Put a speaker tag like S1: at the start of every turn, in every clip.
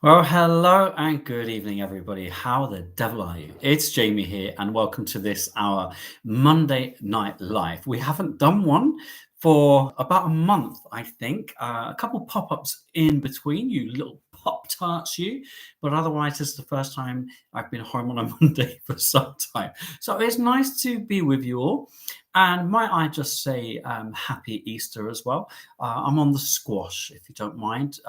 S1: Well, hello and good evening, everybody. How the devil are you? It's Jamie here, and welcome to this our Monday Night Live. We haven't done one for about a month, I think. A couple pop-ups in between, you little pop tarts, you. But otherwise, this is the first time I've been home on a Monday for some time. So it's nice to be with you all. And might I just say happy Easter as well? I'm on the squash, if you don't mind.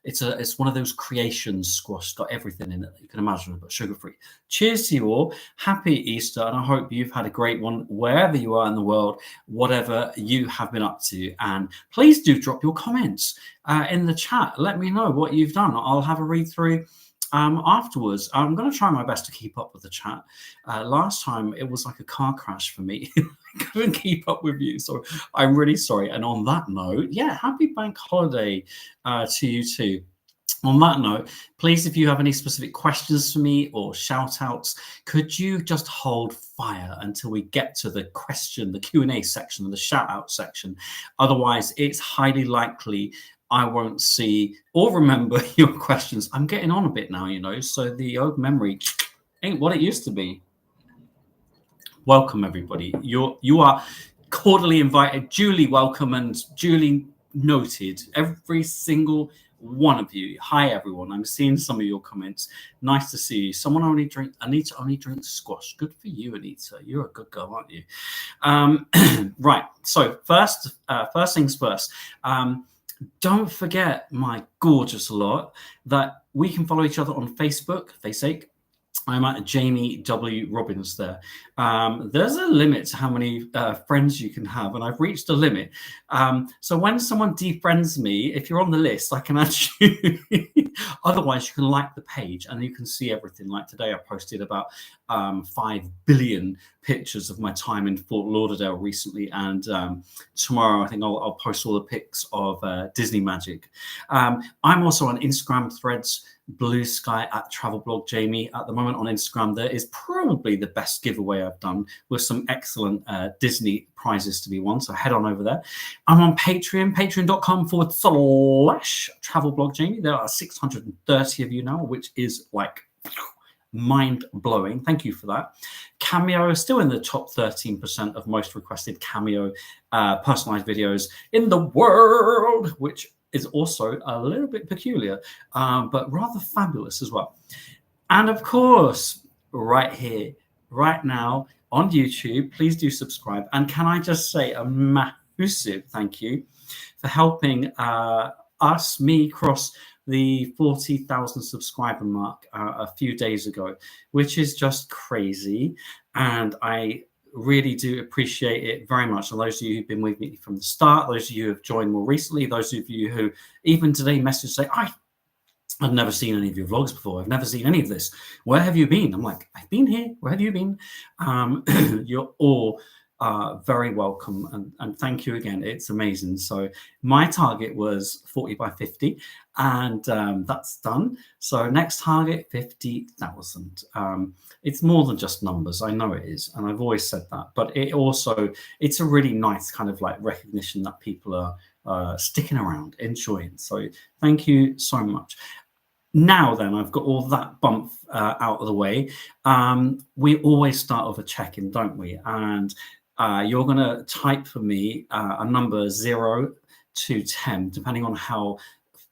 S1: It's one of those creations squash, got everything in it that you can imagine, but sugar free. Cheers to you all. Happy Easter, and I hope you've had a great one wherever you are in the world, whatever you have been up to. And please do drop your comments in the chat. Let me know what you've done. I'll have a read through afterwards. I'm going to try my best to keep up with the chat. Last time it was like a car crash for me. I couldn't keep up with you, so I'm really sorry. And on that note, yeah, happy bank holiday to you too. On that note, please, if you have any specific questions for me or shout outs, could you just hold fire until we get to the Q&A section and the shout out section? Otherwise, it's highly likely I won't see or remember your questions. I'm getting on a bit now, so the old memory ain't what it used to be. Welcome, everybody. You are cordially invited, duly welcome, and duly noted. Every single one of you. Hi, everyone. I'm seeing some of your comments. Nice to see you. Anita only drinks squash. Good for you, Anita. You're a good girl, aren't you? Right. So first things first. Don't forget, my gorgeous lot, that we can follow each other on Facebook. I'm at Jamie W. Robbins there. There's a limit to how many friends you can have, and I've reached a limit. So when someone defriends me, if you're on the list, I can add you. Otherwise, you can like the page and you can see everything. Like today, I posted about 5 billion pictures of my time in Fort Lauderdale recently, and tomorrow I think I'll post all the pics of Disney Magic. I'm also on Instagram, Threads, Blue Sky at Travel Blog Jamie. At the moment on Instagram, there is probably the best giveaway I've done with some excellent Disney prizes to be won. So head on over there. I'm on Patreon, patreon.com/Travel Blog Jamie. There are 630 of you now, which is like mind blowing. Thank you for that. Cameo is still in the top 13% of most requested Cameo personalized videos in the world, which is also a little bit peculiar, but rather fabulous as well. And of course, right here, right now on YouTube, please do subscribe. And can I just say a massive thank you for helping me cross the 40,000 subscriber mark a few days ago, which is just crazy. And I really do appreciate it very much. And those of you who've been with me from the start, those of you who have joined more recently, those of you who even today message say, I've never seen any of your vlogs before. I've never seen any of this. Where have you been? I'm like, I've been here. Where have you been? You're all very welcome. And thank you again. It's amazing. So my target was 40 by 50 and that's done. So next target, 50,000. It's more than just numbers. I know it is. And I've always said that, but it's a really nice kind of like recognition that people are sticking around, enjoying. So thank you so much. Now then, I've got all that bump out of the way. We always start with a check-in, don't we? And you're going to type for me a number 0 to 10, depending on how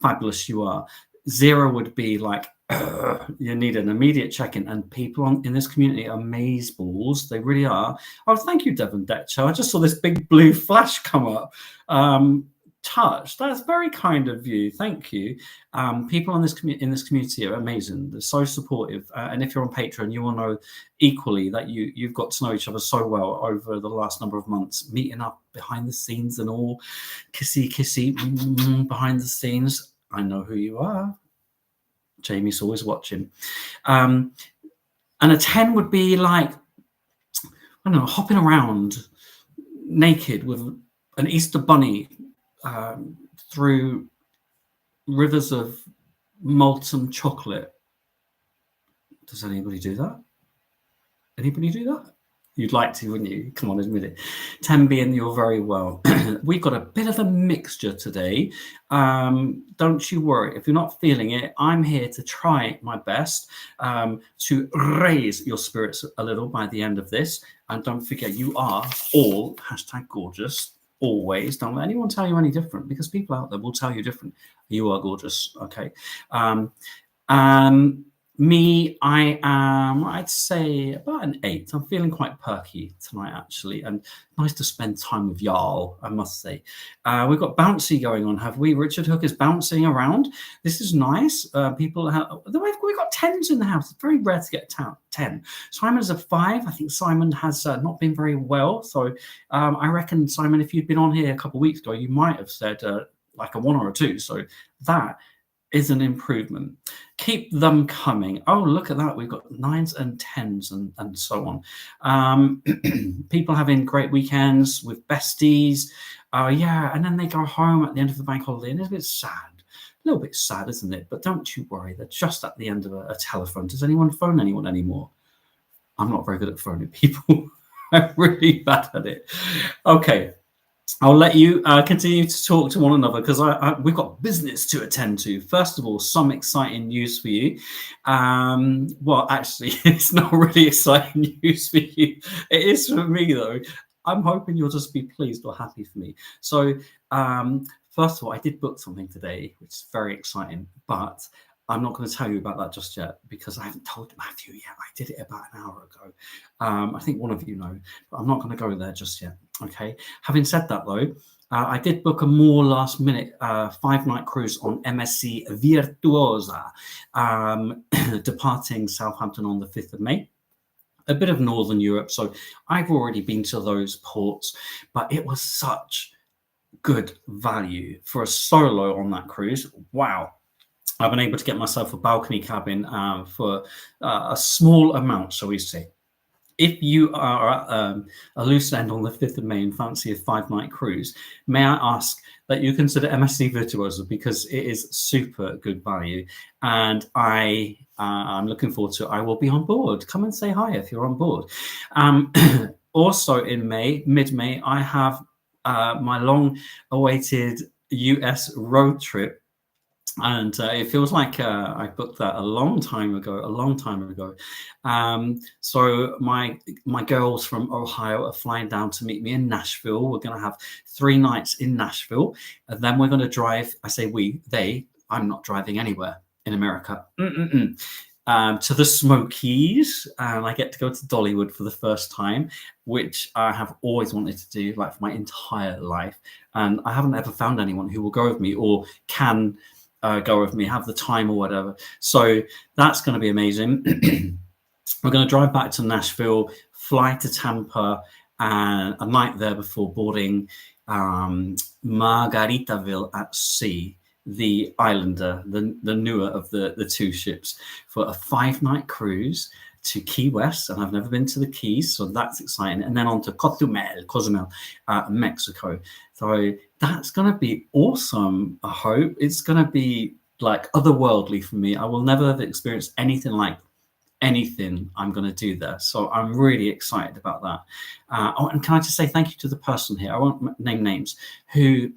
S1: fabulous you are. 0 would be like, you need an immediate check-in, and people in this community are amazeballs. They really are. Oh, thank you, Devon Detcher. I just saw this big blue flash come up. Touched. That's very kind of you. Thank you. People in this community are amazing. They're so supportive. And if you're on Patreon, you will know equally that you've got to know each other so well over the last number of months, meeting up behind the scenes and all kissy behind the scenes. I know who you are. Jamie's always watching. And a 10 would be like, I don't know, hopping around naked with an Easter bunny through rivers of molten chocolate. Does anybody do that? Anybody do that? You'd like to, wouldn't you? Come on, admit it. Tenbian, you're very well. We've got a bit of a mixture today. Don't you worry. If you're not feeling it, I'm here to try my best to raise your spirits a little by the end of this. And don't forget, you are all #gorgeous. Always. Don't let anyone tell you any different, because people out there will tell you different. You are gorgeous. Okay. Me, I am, I'd say, about an 8. I'm feeling quite perky tonight, actually, and nice to spend time with y'all, I must say. We've got bouncy going on, have we? Richard Hook is bouncing around. This is nice. People have, we've got 10s in the house. It's very rare to get 10. Simon's a 5. I think Simon has not been very well. So I reckon, Simon, if you'd been on here a couple of weeks ago, you might have said like a 1 or a 2. So that is an improvement. Keep them coming. Oh, look at that. We've got 9s and 10s and so on. People having great weekends with besties. Yeah, and then they go home at the end of the bank holiday, and it's a bit sad. A little bit sad, isn't it? But don't you worry. They're just at the end of a telephone. Does anyone phone anyone anymore? I'm not very good at phoning people. I'm really bad at it. Okay. I'll let you continue to talk to one another, because we've got business to attend to. First of all, some exciting news for you. Well, actually, it's not really exciting news for you. It is for me, though. I'm hoping you'll just be pleased or happy for me. So, first of all, I did book something today, which is very exciting, but I'm not going to tell you about that just yet, because I haven't told Matthew yet. I did it about an hour ago. I think one of you know, but I'm not going to go there just yet. Okay. Having said that, though, I did book a more last-minute 5-night cruise on MSC Virtuosa, departing Southampton on the 5th of May. A bit of Northern Europe, so I've already been to those ports, but it was such good value for a solo on that cruise. Wow. I've been able to get myself a balcony cabin for a small amount, shall we say. If you are at a loose end on the 5th of May and fancy a 5-night cruise, may I ask that you consider MSC Virtuosa, because it is super good value. And I'm looking forward to it. I will be on board. Come and say hi if you're on board. Also in May, mid-May, I have my long-awaited US road trip. And it feels like I booked that a long time ago. So my girls from Ohio are flying down to meet me in Nashville. We're going to have 3 nights in Nashville, and then we're going to drive. I say I'm not driving anywhere in America. To the Smokies, and I get to go to Dollywood for the first time, which I have always wanted to do, like, for my entire life. And I haven't ever found anyone who will go with me or can go with me, have the time or whatever. So that's going to be amazing. We're going to drive back to Nashville, fly to Tampa, and a night there before boarding Margaritaville at sea, the Islander, the newer of the 2 ships, for a 5-night cruise to Key West. And I've never been to the Keys, so that's exciting. And then on to Cozumel, Mexico. So that's going to be awesome. I hope it's going to be like otherworldly for me. I will never have experienced anything like anything I'm going to do there. So I'm really excited about that. And can I just say thank you to the person here, I won't name names, who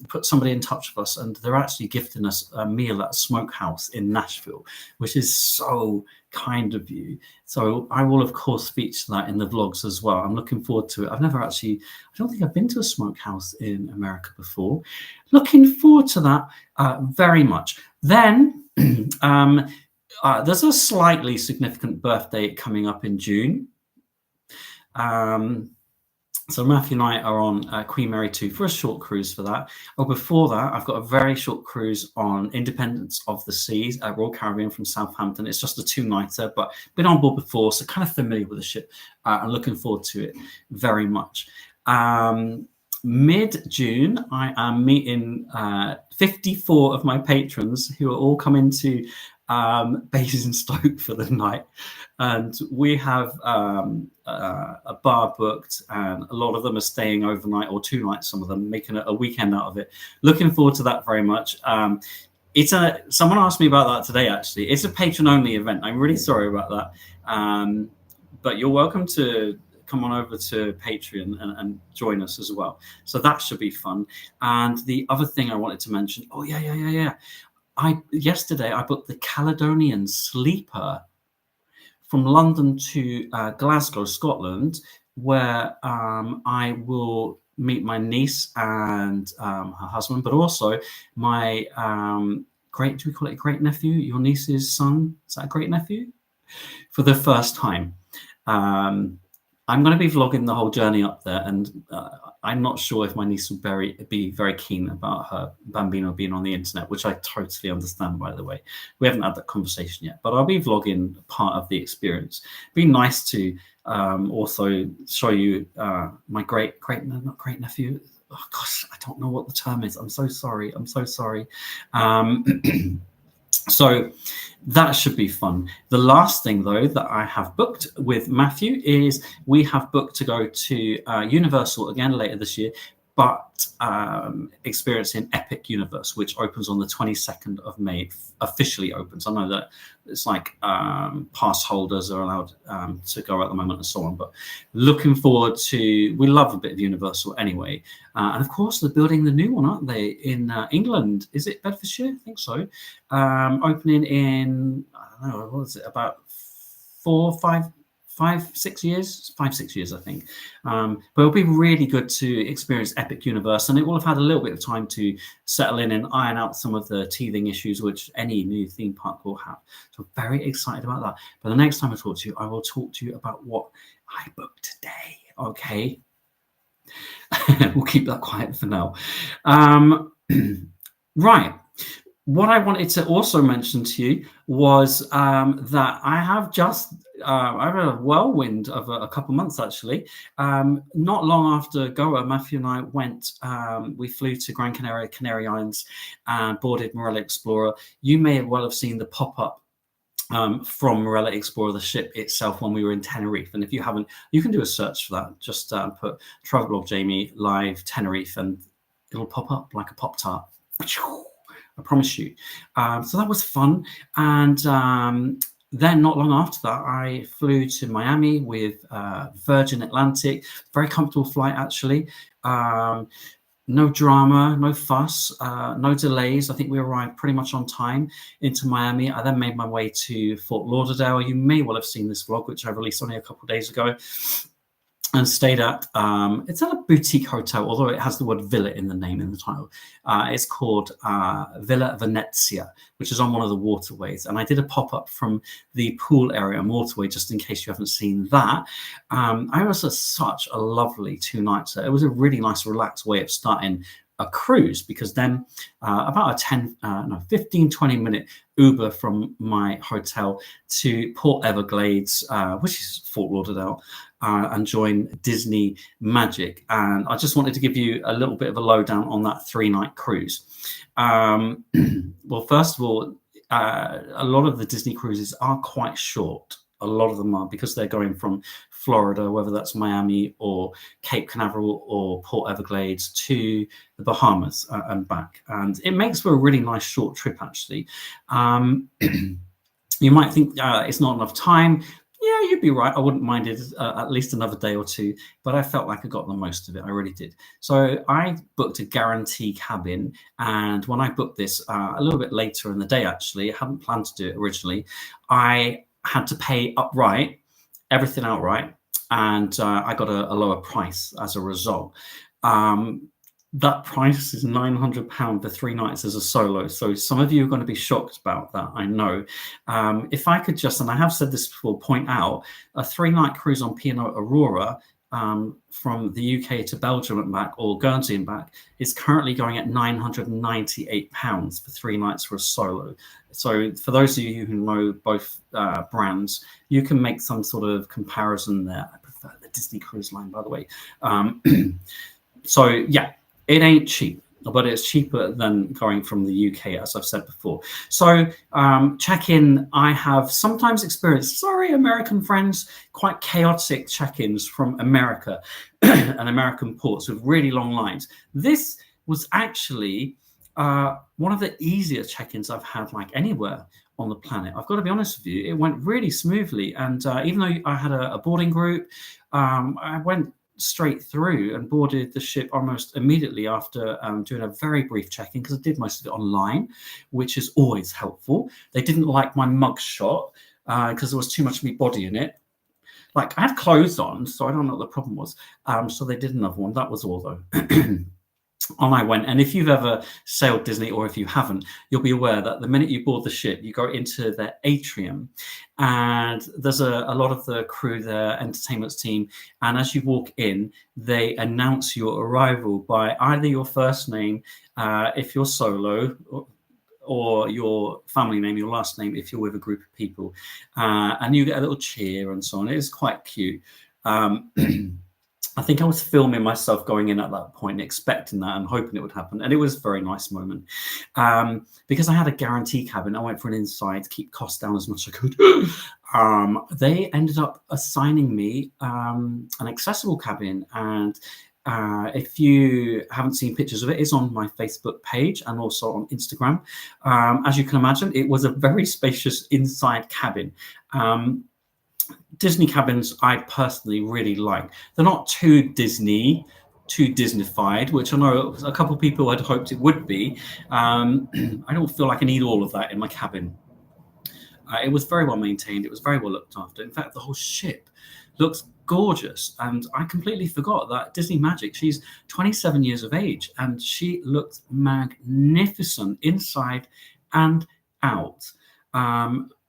S1: put somebody in touch with us, and they're actually gifting us a meal at a smokehouse in Nashville, which is so kind of you. So I will, of course, feature that in the vlogs as well. I'm looking forward to it. I don't think I've been to a smokehouse in America before. Looking forward to that very much. Then there's a slightly significant birthday coming up in June. So Matthew and I are on Queen Mary 2 for a short cruise for that. Oh, before that, I've got a very short cruise on Independence of the Seas at Royal Caribbean from Southampton. It's just a 2-nighter, but been on board before, so kind of familiar with the ship. I'm looking forward to it very much. Mid-June, I am meeting 54 of my patrons who are all coming to Basingstoke for the night, and we have a bar booked, and a lot of them are staying overnight, or 2 nights, some of them, making a weekend out of it. Looking forward to that very much. Someone asked me about that today, actually. It's a patron only event. I'm really sorry about that, but you're welcome to come on over to Patreon and join us as well. So that should be fun. And the other thing I wanted to mention, yesterday I booked the Caledonian Sleeper from London to Glasgow, Scotland, where I will meet my niece and her husband, but also my do we call it a great nephew? Your niece's son? Is that a great nephew? For the first time. I'm going to be vlogging the whole journey up there, and I'm not sure if my niece will be very keen about her Bambino being on the internet, which I totally understand, by the way. We haven't had that conversation yet, but I'll be vlogging part of the experience. It'd be nice to also show you my great nephew. Oh gosh, I don't know what the term is. I'm so sorry. So that should be fun. The last thing, though, that I have booked with Matthew is we have booked to go to Universal again later this year, but experiencing Epic Universe, which opens on the 22nd of May, officially opens. I know that it's like pass holders are allowed to go at the moment and so on, but looking forward to, we love a bit of Universal anyway. And of course, they're building the new one, aren't they, in England? Is it Bedfordshire? I think so. Opening in, I don't know, what was it, about 5-6 years, I think. But it'll be really good to experience Epic Universe, and it will have had a little bit of time to settle in and iron out some of the teething issues which any new theme park will have. So I'm very excited about that. But the next time I talk to you, I will talk to you about what I booked today, okay? We'll keep that quiet for now. Right. What I wanted to also mention to you was that I have just I had a whirlwind of a couple months, actually. Not long after Goa, Matthew and I went, we flew to Gran Canaria, Canary Islands, and boarded Morella Explorer. You may well have seen the pop-up from Morella Explorer, the ship itself, when we were in Tenerife. And if you haven't, you can do a search for that. Just put Travelblog Jamie Live Tenerife, and it'll pop up like a Pop-Tart. I promise you. So that was fun. And then not long after that, I flew to Miami with Virgin Atlantic. Very comfortable flight, actually. No drama, no fuss, no delays. I think we arrived pretty much on time into Miami. I then made my way to Fort Lauderdale. You may well have seen this vlog, which I released only a couple of days ago, and stayed at, it's at a boutique hotel, although it has the word villa in the name, in the title. It's called Villa Venezia, which is on one of the waterways. And I did a pop-up from the pool area and waterway, just in case you haven't seen that. I was at such a lovely 2 nights there. It was a really nice, relaxed way of starting a cruise, because then about a 15, 20-minute Uber from my hotel to Port Everglades, which is Fort Lauderdale, and join Disney Magic. And I just wanted to give you a little bit of a lowdown on that 3-night cruise. Well, first of all, a lot of the Disney cruises are quite short. A lot of them are, because they're going from Florida, whether that's Miami or Cape Canaveral or Port Everglades, to the Bahamas and back. And it makes for a really nice short trip, actually. You might think it's not enough time. Yeah, you'd be right. I wouldn't mind it at least another day or two, but I felt like I got the most of it. I really did. So I booked a guarantee cabin, and when I booked this a little bit later in the day, actually, I hadn't planned to do it originally. I had to pay upright, everything outright, and I got a lower price as a result. That price is £900 for 3 nights as a solo. So some of you are going to be shocked about that, I know. If I could just, and I have said this before, point out, a 3-night cruise on P&O Aurora from the UK to Belgium and back, or Guernsey and back, is currently going at £998 for 3 nights for a solo. So for those of you who know both brands, you can make some sort of comparison there. I prefer the Disney Cruise Line, by the way. So yeah, it ain't cheap, but it's cheaper than going from the UK, as I've said before. So check-in, I have sometimes experienced, sorry, American friends, quite chaotic check-ins from America and American ports with really long lines. This was actually one of the easier check-ins I've had like anywhere on the planet. I've got to be honest with you, it went really smoothly. And even though I had a boarding group, I went straight through and boarded the ship almost immediately after doing a very brief check-in, because I did most of it online, which is always helpful. They didn't like my mug shot because there was too much of my body in it. Like, I had clothes on, so I don't know what the problem was. So they did another one. That was all, though. On I went. And if you've ever sailed Disney, or if you haven't, you'll be aware that the minute you board the ship, you go into their atrium, and there's a lot of the crew, their entertainment team, and as you walk in, they announce your arrival by either your first name, if you're solo, or your family name, your last name, if you're with a group of people, and you get a little cheer and so on. It is quite cute. I think I was filming myself going in at that point, expecting that and hoping it would happen. And it was a very nice moment. Because I had a guarantee cabin, I went for an inside to keep costs down as much as I could. They ended up assigning me an accessible cabin. And if you haven't seen pictures of it, it's on my Facebook page and also on Instagram. As you can imagine, it was a very spacious inside cabin. Disney cabins I personally really like. They're not too Disneyfied, which I know a couple of people had hoped it would be. I don't feel like I need all of that in my cabin. It was very well maintained. It was very well looked after. In fact, the whole ship looks gorgeous. And I completely forgot that Disney Magic, she's 27 years of age, and she looks magnificent inside and out.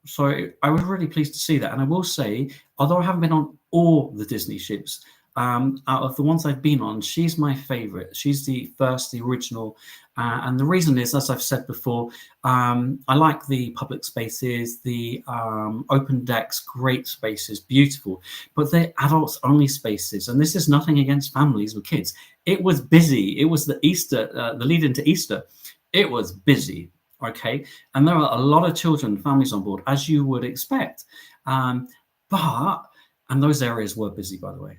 S1: So I was really pleased to see that. And I will say, although I haven't been on all the Disney ships, out of the ones I've been on, she's my favorite. She's the first, the original. And the reason is, as I've said before, I like the public spaces, the open decks, great spaces, beautiful. But they're adults only spaces. And this is nothing against families with kids. It was busy. It was the lead into Easter. It was busy. Okay, and there are a lot of children, families on board, as you would expect. And those areas were busy, by the way.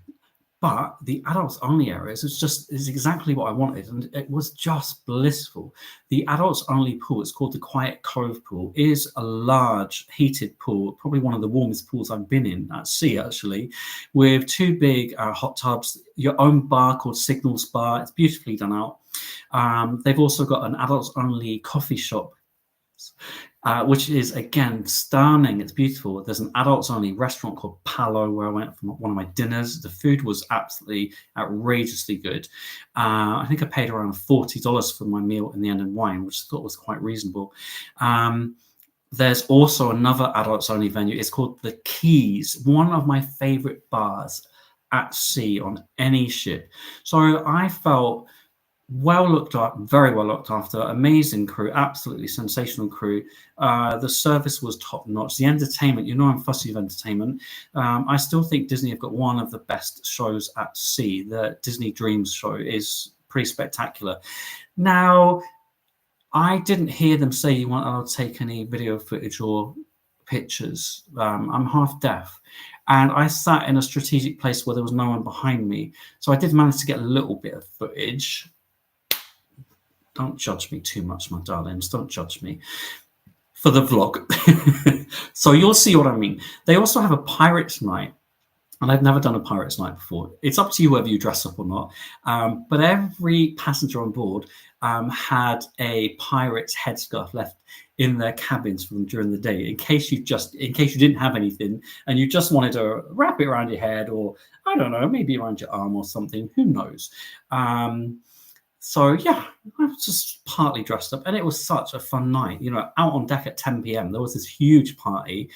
S1: But the adults only areas is exactly what I wanted, and it was just blissful. The adults only pool, it's called the Quiet Cove pool, is a large heated pool, probably one of the warmest pools I've been in at sea, actually, with two big hot tubs, your own bar called Signals Bar. It's beautifully done out. They've also got an adults only coffee shop, which is again stunning. It's beautiful. There's an adults only restaurant called Palo, where I went for one of my dinners. The food was absolutely outrageously good. I think I paid around $40 for my meal in the end, and wine, which I thought was quite reasonable. There's also another adults only venue. It's called the Keys, one of my favorite bars at sea on any ship. So I felt well looked up, very well looked after, amazing crew, absolutely sensational crew. The service was top notch. The entertainment, you know, I'm fussy of entertainment. I still think Disney have got one of the best shows at sea. The Disney Dreams show is pretty spectacular. Now, I didn't hear them say you weren't allowed to take any video footage or pictures. I'm half deaf, and I sat in a strategic place where there was no one behind me. So I did manage to get a little bit of footage. Don't judge me too much, my darlings. Don't judge me for the vlog. So you'll see what I mean. They also have a Pirates Night, and I've never done a Pirates Night before. It's up to you whether you dress up or not. But every passenger on board had a pirate's headscarf left in their cabins for them during the day, in case you didn't have anything and you just wanted to wrap it around your head, or I don't know, maybe around your arm or something. Who knows? So yeah, I was just partly dressed up, and it was such a fun night. You know, out on deck at 10 p.m. there was this huge party.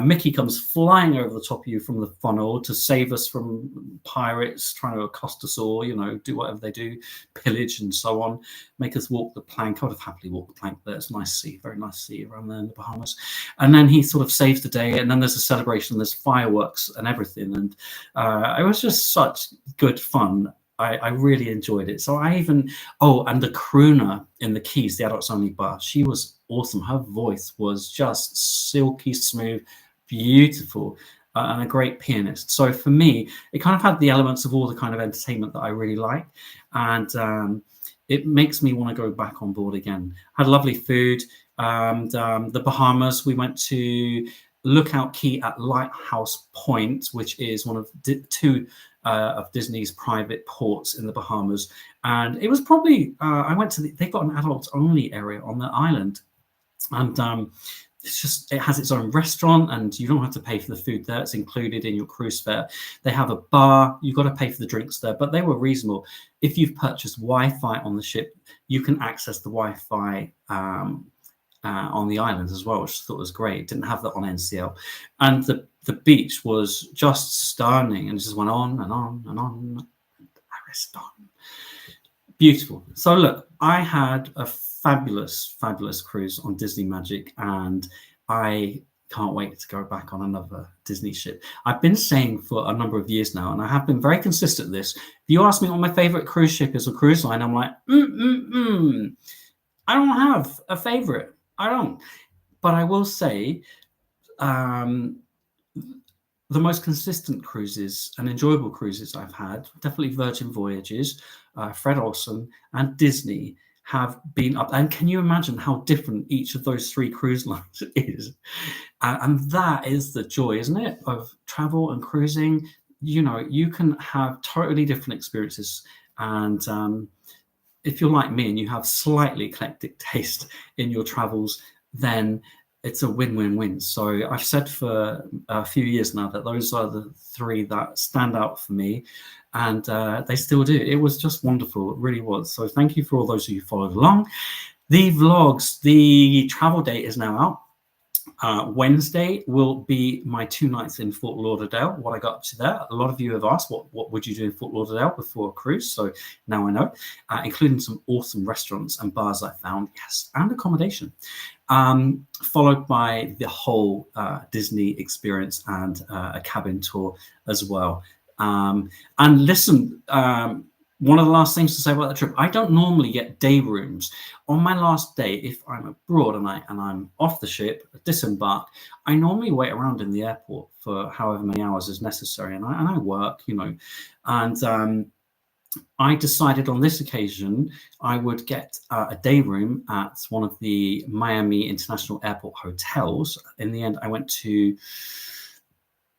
S1: Mickey comes flying over the top of you from the funnel to save us from pirates trying to accost us all. You know, do whatever they do, pillage and so on, make us walk the plank. I would have happily walked the plank there. It's a nice sea, very nice sea around there in the Bahamas. And then he sort of saves the day, and then there's a celebration. There's fireworks and everything, and it was just such good fun. I really enjoyed it. So and the crooner in the Keys, the adults only bar, she was awesome. Her voice was just silky smooth, beautiful, and a great pianist. So for me, it kind of had the elements of all the kind of entertainment that I really like. And it makes me want to go back on board again. Had lovely food. And the Bahamas, we went to Lookout Key at Lighthouse Point, which is one of two of Disney's private ports in the Bahamas. And it was probably, I went to, they've got an adults only area on the island. And it's just, it has its own restaurant, and you don't have to pay for the food there. It's included in your cruise fare. They have a bar. You've got to pay for the drinks there, but they were reasonable. If you've purchased Wi-Fi on the ship, you can access the Wi-Fi on the island as well, which I thought was great. Didn't have that on NCL. And the beach was just stunning, and it just went on and on and on. Beautiful. So look, I had a fabulous cruise on Disney Magic, and I can't wait to go back on another Disney ship. I've been saying for a number of years now, and I have been very consistent with this. If you ask me what my favorite cruise ship is or cruise line, I'm like, I don't have a favorite. I don't. But I will say the most consistent cruises and enjoyable cruises I've had, definitely Virgin Voyages, Fred Olsen, and Disney have been up. And can you imagine how different each of those three cruise lines is? And that is the joy, isn't it, of travel and cruising? You know, you can have totally different experiences. And if you're like me and you have slightly eclectic taste in your travels, then it's a win-win-win. So I've said for a few years now that those are the three that stand out for me, and they still do. It was just wonderful. It really was. So thank you for all those who followed along. The vlogs, the travel date is now out. Wednesday will be my 2 nights in Fort Lauderdale, what I got up to there. A lot of you have asked, what would you do in Fort Lauderdale before a cruise? So now I know, including some awesome restaurants and bars I found, yes, and accommodation. Followed by the whole Disney experience and a cabin tour as well. And listen, one of the last things to say about the trip, I don't normally get day rooms. On my last day, if I'm abroad and I'm off the ship, disembarked, I normally wait around in the airport for however many hours is necessary, and I work, you know. And I decided on this occasion I would get a day room at one of the Miami International Airport hotels. In the end, I went to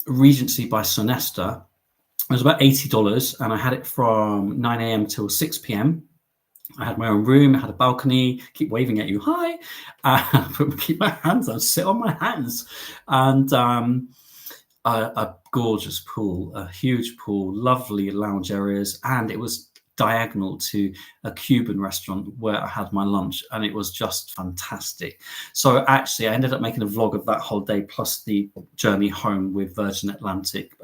S1: Regency by Sonesta. It was about $80, and I had it from 9 a.m. till 6 p.m. I had my own room, I had a balcony, keep waving at you, hi, keep my hands on, sit on my hands, and a gorgeous pool, a huge pool, lovely lounge areas, and it was diagonal to a Cuban restaurant where I had my lunch, and it was just fantastic. So actually I ended up making a vlog of that whole day plus the journey home with Virgin Atlantic.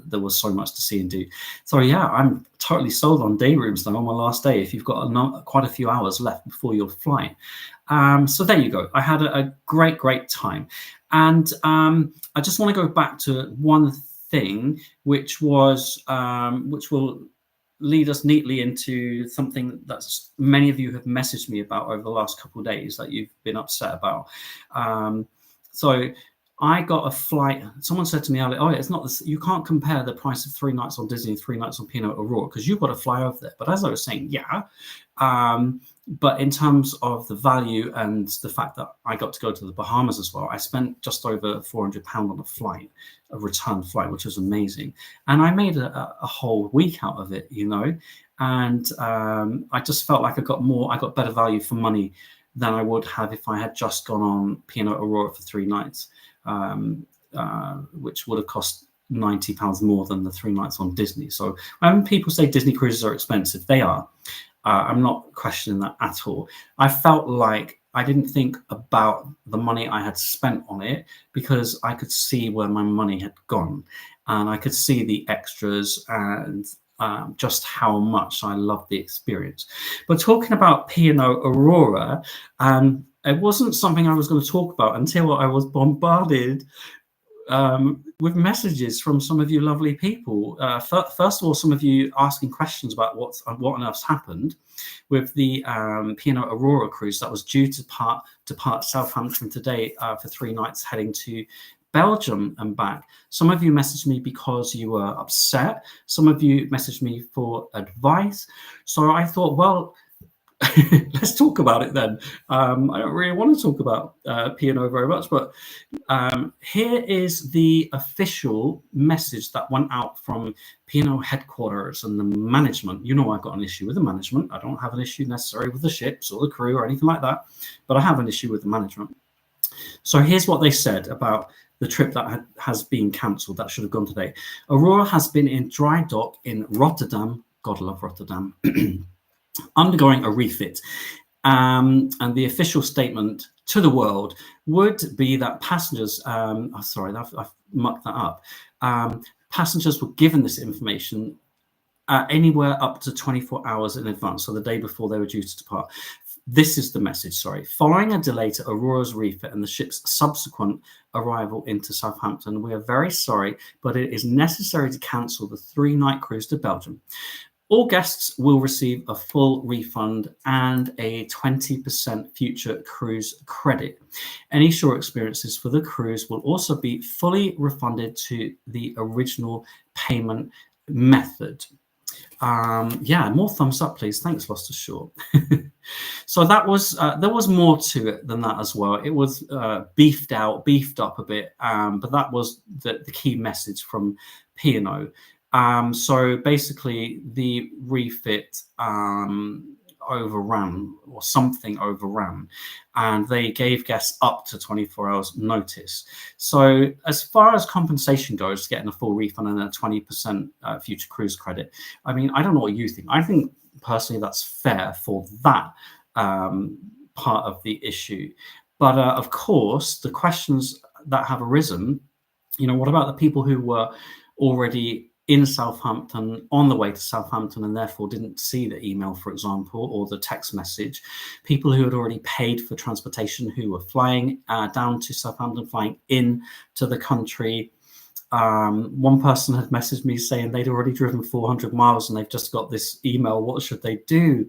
S1: There was so much to see and do. So yeah, I'm totally sold on day rooms now on my last day if you've got quite a few hours left before your flight. So there you go. I had a great time. And I just want to go back to one thing, which was which will lead us neatly into something that many of you have messaged me about over the last couple of days that you've been upset about. So I got a flight. Someone said to me earlier, "Oh, it's not this. You can't compare the price of 3 nights on Disney and 3 nights on P&O Aurora because you've got to fly over there." But as I was saying, yeah. But in terms of the value and the fact that I got to go to the Bahamas as well, I spent just over £400 on a flight, a return flight, which was amazing. And I made a whole week out of it, you know. And I just felt like I got better value for money than I would have if I had just gone on P&O Aurora for 3 nights, which would have cost £90 more than the 3 nights on Disney. So when people say Disney cruises are expensive, they are. I'm not questioning that at all. I felt like I didn't think about the money I had spent on it because I could see where my money had gone, and I could see the extras and just how much I loved the experience. But talking about P&O Aurora, it wasn't something I was going to talk about until I was bombarded with messages from some of you lovely people. First of all, some of you asking questions about what on earth's happened with the P&O Aurora cruise that was due to depart Southampton today for 3 nights, heading to Belgium and back. Some of you messaged me because you were upset. Some of you messaged me for advice. So I thought, well, let's talk about it then. I don't really want to talk about P&O very much, but here is the official message that went out from P&O headquarters and the management. You know, I've got an issue with the management. I don't have an issue necessarily with the ships or the crew or anything like that, but I have an issue with the management. So here's what they said about the trip that has been cancelled, that should have gone today. Aurora has been in dry dock in Rotterdam. God love Rotterdam. Undergoing a refit. And the official statement to the world would be that passengers, sorry, I've mucked that up. Passengers were given this information anywhere up to 24 hours in advance, so the day before they were due to depart. This is the message, sorry. Following a delay to Aurora's refit and the ship's subsequent arrival into Southampton, we are very sorry, but it is necessary to cancel the 3-night cruise to Belgium. All guests will receive a full refund and a 20% future cruise credit. Any shore experiences for the cruise will also be fully refunded to the original payment method. Yeah, more thumbs up, please. Thanks, Lost Ashore. So that was there was more to it than that as well. It was beefed up a bit, but that was the key message from P&O. So basically, the refit overran, or something overran, and they gave guests up to 24 hours notice. So as far as compensation goes, getting a full refund and a 20% future cruise credit, I mean, I don't know what you think. I think personally that's fair for that part of the issue. But of course, the questions that have arisen, you know, what about the people who were already in Southampton, on the way to Southampton, and therefore didn't see the email, for example, or the text message? People who had already paid for transportation, who were flying down to Southampton, flying in to the country. One person had messaged me saying they'd already driven 400 miles and they've just got this email. What should they do?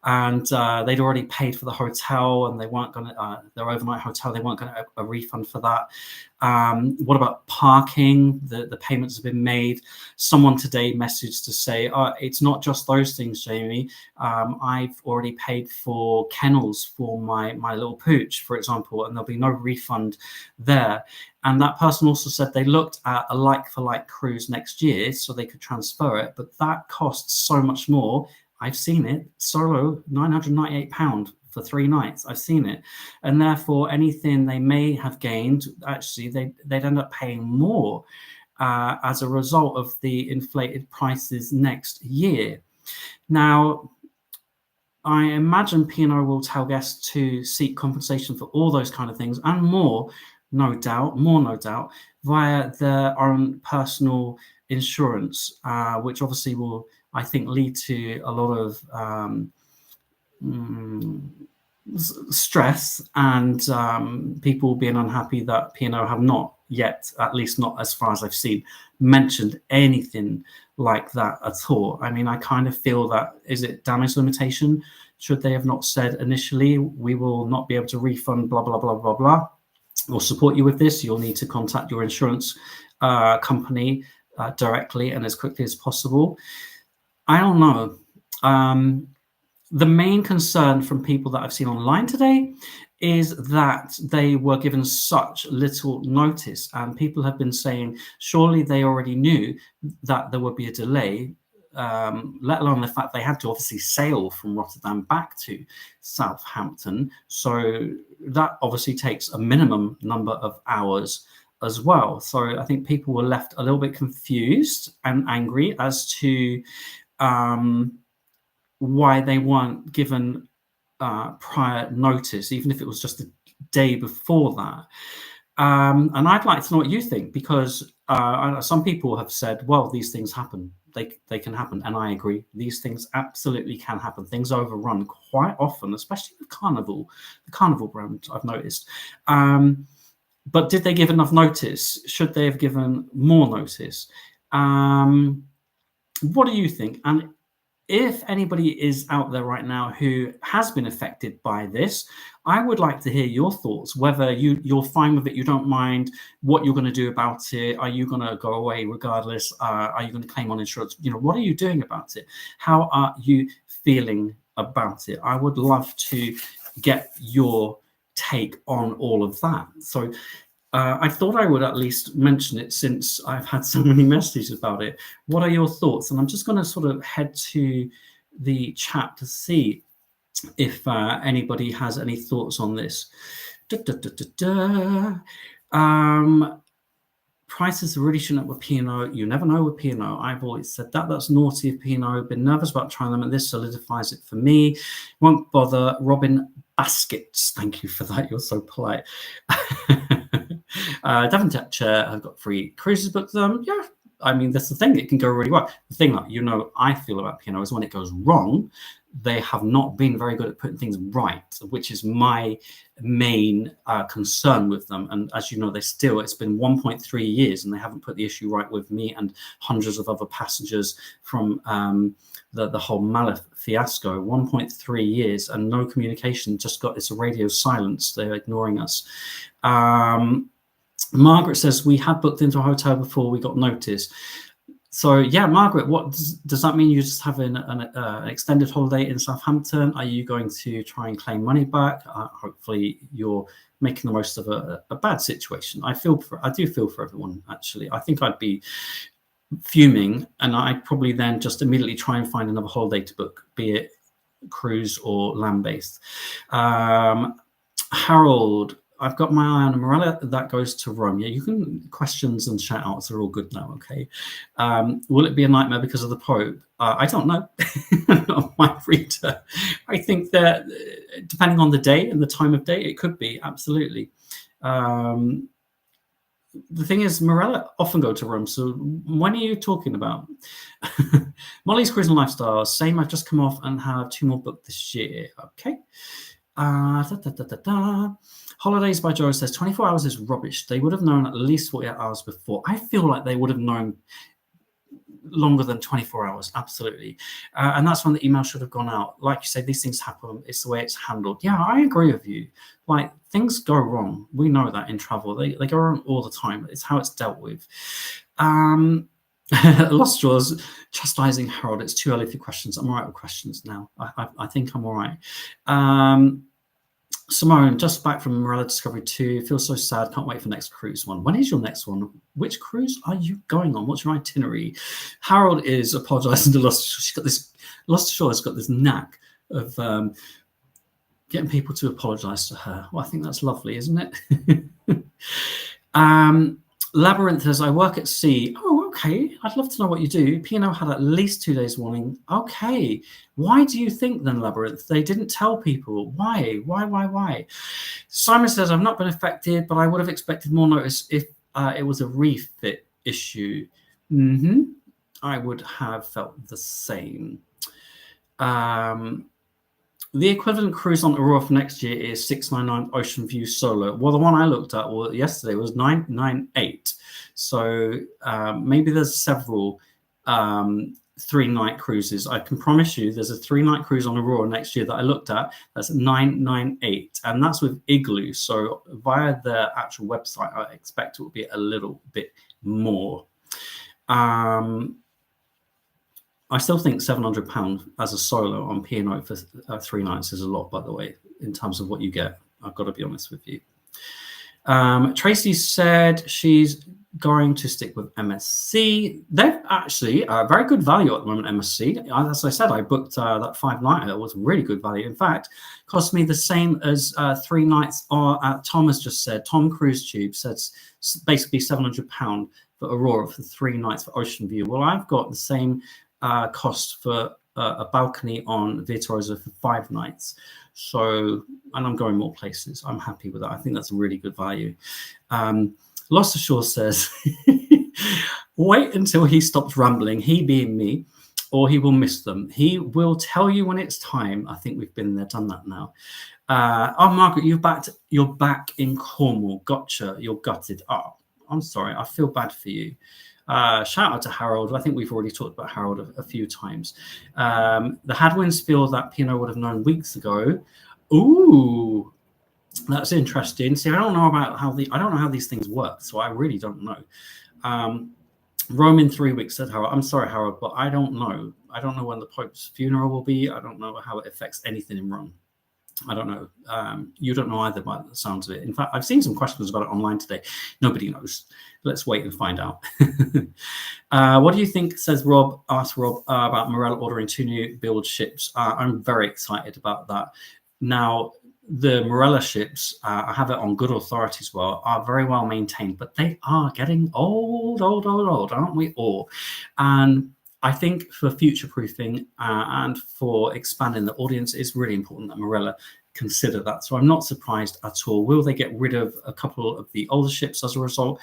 S1: And they'd already paid for the hotel, and they weren't going to their overnight hotel. They weren't going to a refund for that. What about parking? The payments have been made. Someone today messaged to say, it's not just those things, Jamie. I've already paid for kennels for my little pooch, for example, and there'll be no refund there. And that person also said they looked at a like-for-like cruise next year so they could transfer it, but that costs so much more. I've seen it, solo, £998 for 3 nights. I've seen it. And therefore, anything they may have gained, actually, they'd end up paying more as a result of the inflated prices next year. Now, I imagine P&O will tell guests to seek compensation for all those kind of things and more, no doubt, via their own personal insurance, which obviously will, I think, lead to a lot of stress and people being unhappy that P&O have not yet, at least not as far as I've seen, mentioned anything like that at all. I mean, I kind of feel that, is it damage limitation? Should they have not said initially, we will not be able to refund blah, blah, blah, blah, blah, or support you with this? You'll need to contact your insurance company directly and as quickly as possible. I don't know. The main concern from people that I've seen online today is that they were given such little notice, and people have been saying surely they already knew that there would be a delay, let alone the fact they had to obviously sail from Rotterdam back to Southampton. So that obviously takes a minimum number of hours as well. So I think people were left a little bit confused and angry as to why they weren't given prior notice, even if it was just a day before that. And I'd like to know what you think, because some people have said, well, these things happen. They can happen. And I agree. These things absolutely can happen. Things overrun quite often, especially with Carnival, the Carnival brand, I've noticed. But did they give enough notice? Should they have given more notice? What do you think? And if anybody is out there right now who has been affected by this, I would like to hear your thoughts, whether you're fine with it, you don't mind, what you're going to do about it. Are you going to go away regardless? Are you going to claim on insurance? You know, what are you doing about it? How are you feeling about it. I would love to get your take on all of that. So I thought I would at least mention it since I've had so many messages about it. What are your thoughts? And I'm just going to sort of head to the chat to see if anybody has any thoughts on this. Prices really shouldn't with P&O. You never know with P&O. I've always said that. That's naughty of P&O. Been nervous about trying them, and this solidifies it for me. Won't bother. Robin Baskets. Thank you for that. You're so polite. Devon Chair, I've got free cruises booked them. Yeah, I mean, that's the thing. It can go really well. The thing that I feel about P&O is when it goes wrong, they have not been very good at putting things right, which is my main concern with them. And as you know, it's been 1.3 years and they haven't put the issue right with me and hundreds of other passengers from the whole Malif fiasco. 1.3 years and no communication, it's a radio silence. They're ignoring us. Margaret says, we had booked into a hotel before we got notice. So yeah, Margaret, what does that mean? You're just having an extended holiday in Southampton? Are you going to try and claim money back? Hopefully you're making the most of a bad situation. I do feel for everyone, actually. I think I'd be fuming, and I'd probably then just immediately try and find another holiday to book, be it cruise or land-based. Harold, I've got my eye on Morella. That goes to Rome. Yeah, you can, questions and shout outs are all good now, okay? Will it be a nightmare because of the Pope? I don't know. Not my reader. I think that depending on the day and the time of day, it could be, absolutely. The thing is, Morella often go to Rome, so when are you talking about? Molly's Cruise and Lifestyle, same, I've just come off and have 2 more booked this year. Okay. Holidays by Joe says 24 hours is rubbish. They would have known at least 48 hours before. I feel like they would have known longer than 24 hours, absolutely. And that's when the email should have gone out. Like you said, these things happen. It's the way it's handled. Yeah, I agree with you. Like, things go wrong. We know that in travel. They go wrong all the time. It's how it's dealt with. Lost Straws, chastising Harold. It's too early for questions. I'm all right with questions now. I think I'm all right. Simone, just back from Morella Discovery 2. Feel so sad. Can't wait for next cruise one. When is your next one? Which cruise are you going on? What's your itinerary? Harold is apologising to Lost Shore. Lost Shore has got this knack of getting people to apologise to her. Well, I think that's lovely, isn't it? Labyrinth says, I work at sea. Oh, okay. I'd love to know what you do. P&O had at least 2 days warning. Okay. Why do you think then, Labyrinth? They didn't tell people. Why? Why? Simon says, I've not been affected, but I would have expected more notice if it was a refit issue. I would have felt the same. The equivalent cruise on Aurora for next year is 699 Ocean View Solo. Well, the one I looked at yesterday was 998. So maybe there's several 3-night cruises. I can promise you there's a 3-night cruise on Aurora next year that I looked at. That's 998. And that's with Igloo. So via the actual website, I expect it will be a little bit more. I still think £700 as a solo on P&O for 3 nights is a lot, by the way, in terms of what you get. I've got to be honest with you. Tracy said she's going to stick with MSC. They've actually very good value at the moment, MSC. As I said, I booked that 5-nighter. It was really good value. In fact, cost me the same as 3 nights. Tom has just said, Tom Cruise Tube says basically £700 for Aurora for 3 nights for Ocean View. Well, I've got the same cost for a balcony on Virtuoso for 5 nights. So, and I'm going more places. I'm happy with that. I think that's a really good value. Lost Ashore says, wait until he stops rambling, he being me, or he will miss them. He will tell you when it's time. I think we've been there, done that now. Oh, Margaret, you're back in Cornwall. Gotcha. You're gutted. Oh, I'm sorry. I feel bad for you. Shout out to Harold. I think we've already talked about Harold a few times. The Hadwins feel that P&O would have known weeks ago. Ooh, that's interesting. See, I don't know how these things work, so I really don't know. Rome in 3 weeks, said Harold. I'm sorry, Harold, but I don't know. I don't know when the Pope's funeral will be. I don't know how it affects anything in Rome. I don't know. You don't know either by the sounds of it. In fact, I've seen some questions about it online today. Nobody knows. Let's wait and find out. What do you think, says Rob, asked Rob, about Morella ordering 2 new build ships? I'm very excited about that. Now, the Morella ships, I have it on good authority as well, are very well maintained, but they are getting old, aren't we all? And I think for future-proofing and for expanding the audience, it's really important that Morella consider that. So I'm not surprised at all. Will they get rid of a couple of the older ships as a result?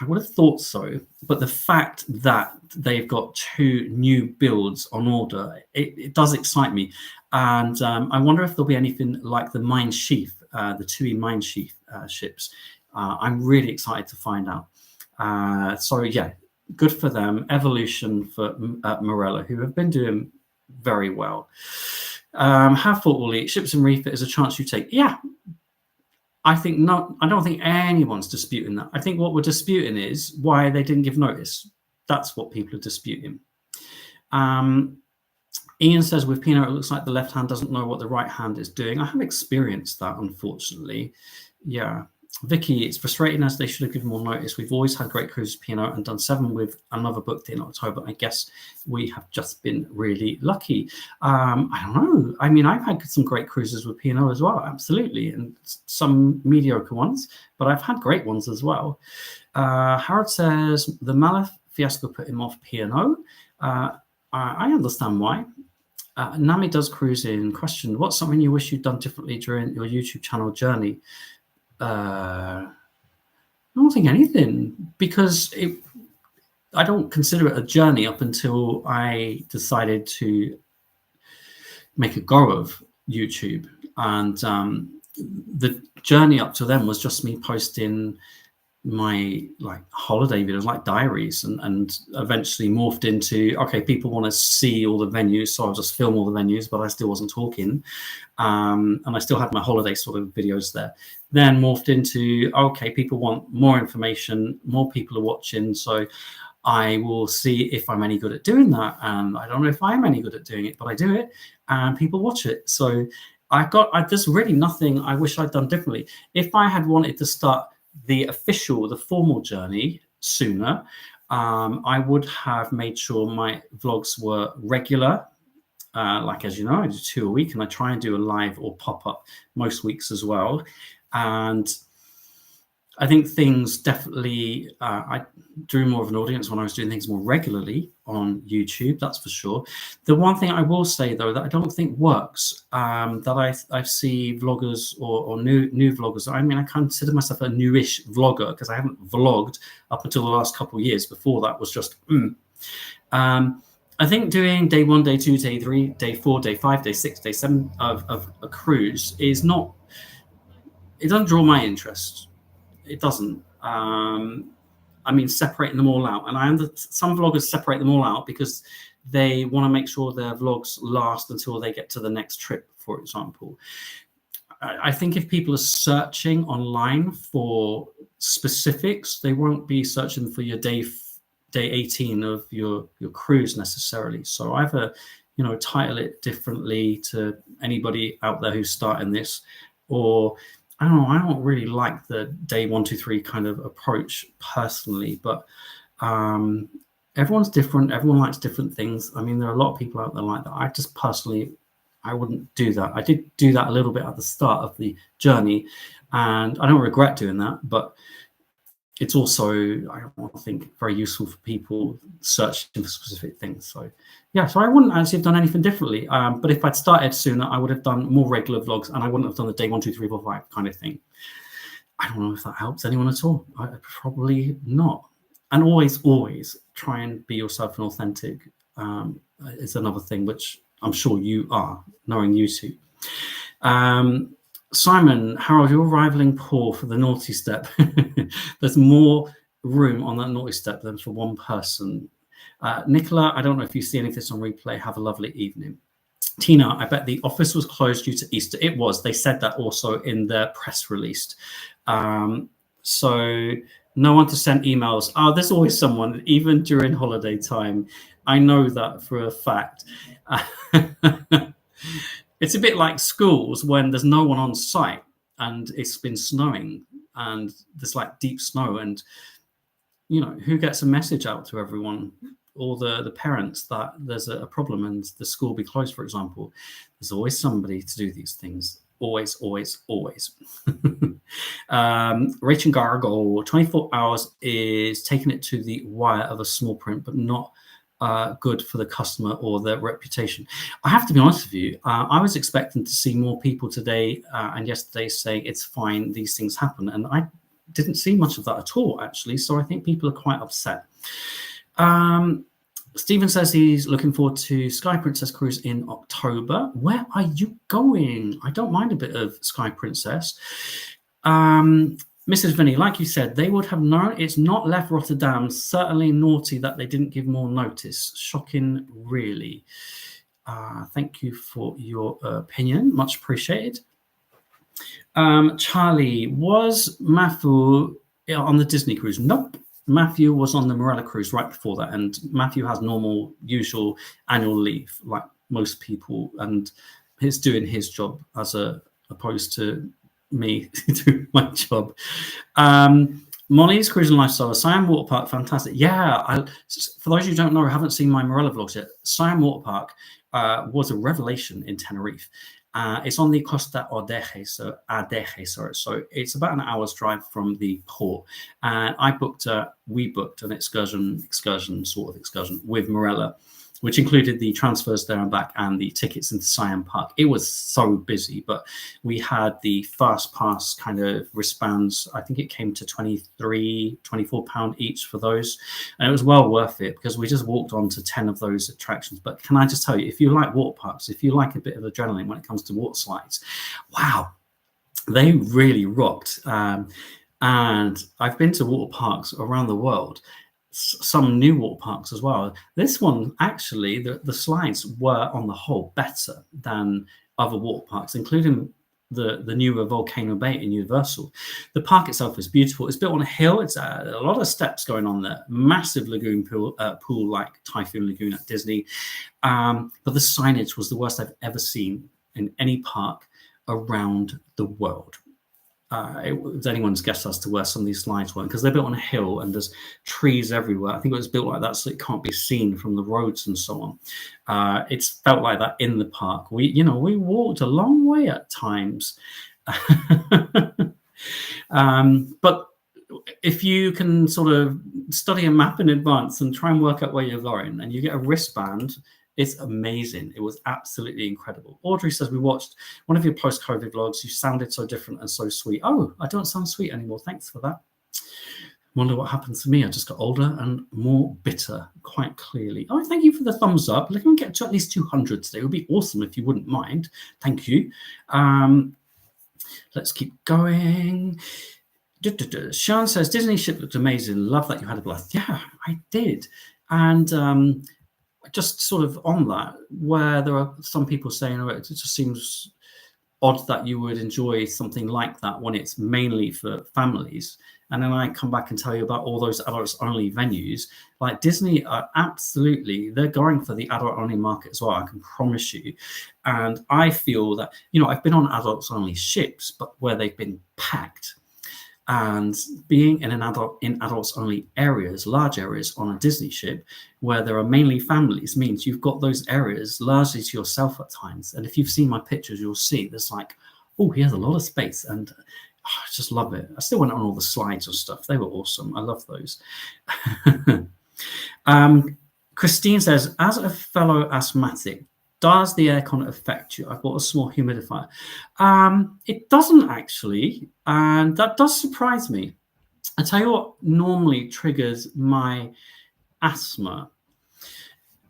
S1: I would have thought so, but the fact that they've got 2 new builds on order, it does excite me. And I wonder if there'll be anything like the Mine Sheaf, the 2E Mine Sheaf ships. I'm really excited to find out. So yeah, good for them. Evolution for Morella, who have been doing very well. Have thought, Wally, ships and refit is a chance you take. Yeah. I think not. I don't think anyone's disputing that. I think what we're disputing is why they didn't give notice. That's what people are disputing. Ian says, with P&O, it looks like the left hand doesn't know what the right hand is doing. I have experienced that, unfortunately. Yeah. Vicky, it's frustrating as they should have given more notice. We've always had great cruises P&O and done 7 with another booked in October. I guess we have just been really lucky. I don't know. I mean, I've had some great cruises with P&O as well, absolutely, and some mediocre ones, but I've had great ones as well. Harold says, the Malif fiasco put him off P&O. I understand why. Nami does cruise in. Question, what's something you wish you'd done differently during your YouTube channel journey? I don't think anything, because I don't consider it a journey up until I decided to make a go of YouTube, and the journey up to then was just me posting my holiday videos, like diaries, and eventually morphed into, okay, people want to see all the venues, so I'll just film all the venues, but I still wasn't talking, and I still had my holiday sort of videos there. Then morphed into, okay, people want more information, more people are watching, so I will see if I'm any good at doing that. And I don't know if I'm any good at doing it, but I do it and people watch it. So there's really nothing I wish I'd done differently. If I had wanted to start the formal journey sooner, I would have made sure my vlogs were regular. Like, as you know, I do 2 a week, and I try and do a live or pop-up most weeks as well. And I think things definitely, I drew more of an audience when I was doing things more regularly on YouTube, that's for sure. The one thing I will say, though, that I don't think works, that I see vloggers or new vloggers, I mean, I consider myself a newish vlogger because I haven't vlogged up until the last couple of years. Before that was just, I think doing day 1, day 2, day 3, day 4, day 5, day 6, day 7 of a cruise is not, it doesn't draw my interest. It doesn't. I mean, separating them all out. And some vloggers separate them all out because they want to make sure their vlogs last until they get to the next trip, for example. I think if people are searching online for specifics, they won't be searching for your day 18 of your cruise necessarily. So either, title it differently to anybody out there who's starting this, or I don't know, I don't really like the day 1, 2, 3 kind of approach personally, but everyone's different. Everyone likes different things. I mean, there are a lot of people out there like that. I just personally, I wouldn't do that. I did do that a little bit at the start of the journey, and I don't regret doing that, but it's also, I don't think, very useful for people searching for specific things. So yeah, so I wouldn't actually have done anything differently. But if I'd started sooner, I would have done more regular vlogs, and I wouldn't have done the day 1, 2, 3, 4, 5 kind of thing. I don't know if that helps anyone at all. Probably not. And always try and be yourself and authentic is another thing, which I'm sure you are, knowing you two. Simon, Harold, you're rivaling Paul for the naughty step. There's more room on that naughty step than for one person. Nicola, I don't know if you see any of this on replay. Have a lovely evening. Tina, I bet the office was closed due to Easter. It was. They said that also in their press release. So No one to send emails. Oh, there's always someone, even during holiday time. I know that for a fact. It's a bit like schools when there's no one on site and it's been snowing and there's like deep snow, and who gets a message out to everyone or the parents that there's a problem and the school be closed, for example. There's always somebody to do these things. Always. Rachel Gargle, 24 hours is taking it to the wire of a small print, but not good for the customer or their reputation. I have to be honest with you. I was expecting to see more people today and yesterday saying it's fine, these things happen. And I didn't see much of that at all, actually. So I think people are quite upset. Stephen says he's looking forward to Sky Princess Cruise in October. Where are you going? I don't mind a bit of Sky Princess. Mrs. Vinny, like you said, they would have known it's not left Rotterdam. Certainly naughty that they didn't give more notice. Shocking, really. Thank you for your opinion. Much appreciated. Charlie, was Matthew on the Disney cruise? Nope. Matthew was on the Morella cruise right before that, and Matthew has normal, usual annual leave like most people, and he's doing his job as opposed to me doing my job. Molly's Cruise and Lifestyle, Siam Water Park, fantastic. Yeah, for those of you who don't know or haven't seen my Morella vlogs yet, Siam Water Park was a revelation in Tenerife. It's on the Costa Adeje, so it's about an hour's drive from the port. And we booked an excursion with Morella, which included the transfers there and back and the tickets into Siam Park. It was so busy, but we had the fast pass kind of wristbands. I think it came to £24 each for those. And it was well worth it because we just walked on to 10 of those attractions. But can I just tell you, if you like water parks, if you like a bit of adrenaline when it comes to water slides, wow, they really rocked. And I've been to water parks around the world, some new water parks as well. This one, actually, the slides were on the whole better than other water parks, including the newer Volcano Bay in Universal. The park itself is beautiful. It's built on a hill. It's a lot of steps going on there. Massive lagoon pool like Typhoon Lagoon at Disney. But the signage was the worst I've ever seen in any park around the world. It was anyone's guess as to where some of these slides were, because they're built on a hill and there's trees everywhere. I think it was built like that so it can't be seen from the roads and so on. It's felt like that in the park. We walked a long way at times. But if you can sort of study a map in advance and try and work out where you're going, and you get a wristband, it's amazing. It was absolutely incredible. Audrey says, we watched one of your post-COVID vlogs. You sounded so different and so sweet. Oh, I don't sound sweet anymore. Thanks for that. Wonder what happened to me. I just got older and more bitter, quite clearly. Oh, thank you for the thumbs up. Let me get to at least 200 today. It would be awesome if you wouldn't mind. Thank you. Let's keep going. Sean says, Disney ship looked amazing. Love that you had a blast. Yeah, I did. And just sort of on that, where there are some people saying, oh, it just seems odd that you would enjoy something like that when it's mainly for families. And then I come back and tell you about all those adults only venues. Like Disney are absolutely, they're going for the adult only market as well, I can promise you. And I feel that, I've been on adults only ships, but where they've been packed. And being in adults only areas, large areas on a Disney ship where there are mainly families, means you've got those areas largely to yourself at times. And if you've seen my pictures, you'll see there's like, oh, he has a lot of space, and I just love it. I still went on all the slides and stuff. They were awesome. I love those. Christine says, as a fellow asthmatic, does the aircon affect you? I've got a small humidifier. It doesn't actually, and that does surprise me. I tell you what normally triggers my asthma,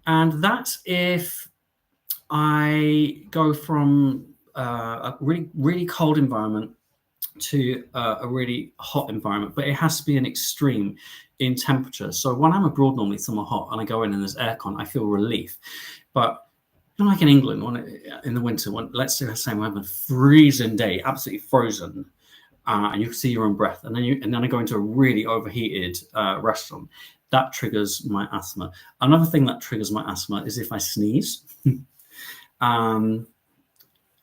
S1: and that's if I go from a really, really cold environment to a really hot environment, but it has to be an extreme in temperature. So when I'm abroad, normally somewhere hot, and I go in and there's aircon, I feel relief. But like in England, in the winter, let's say we're having a freezing day, absolutely frozen, and you see your own breath, and then I go into a really overheated restaurant. That triggers my asthma. Another thing that triggers my asthma is if I sneeze.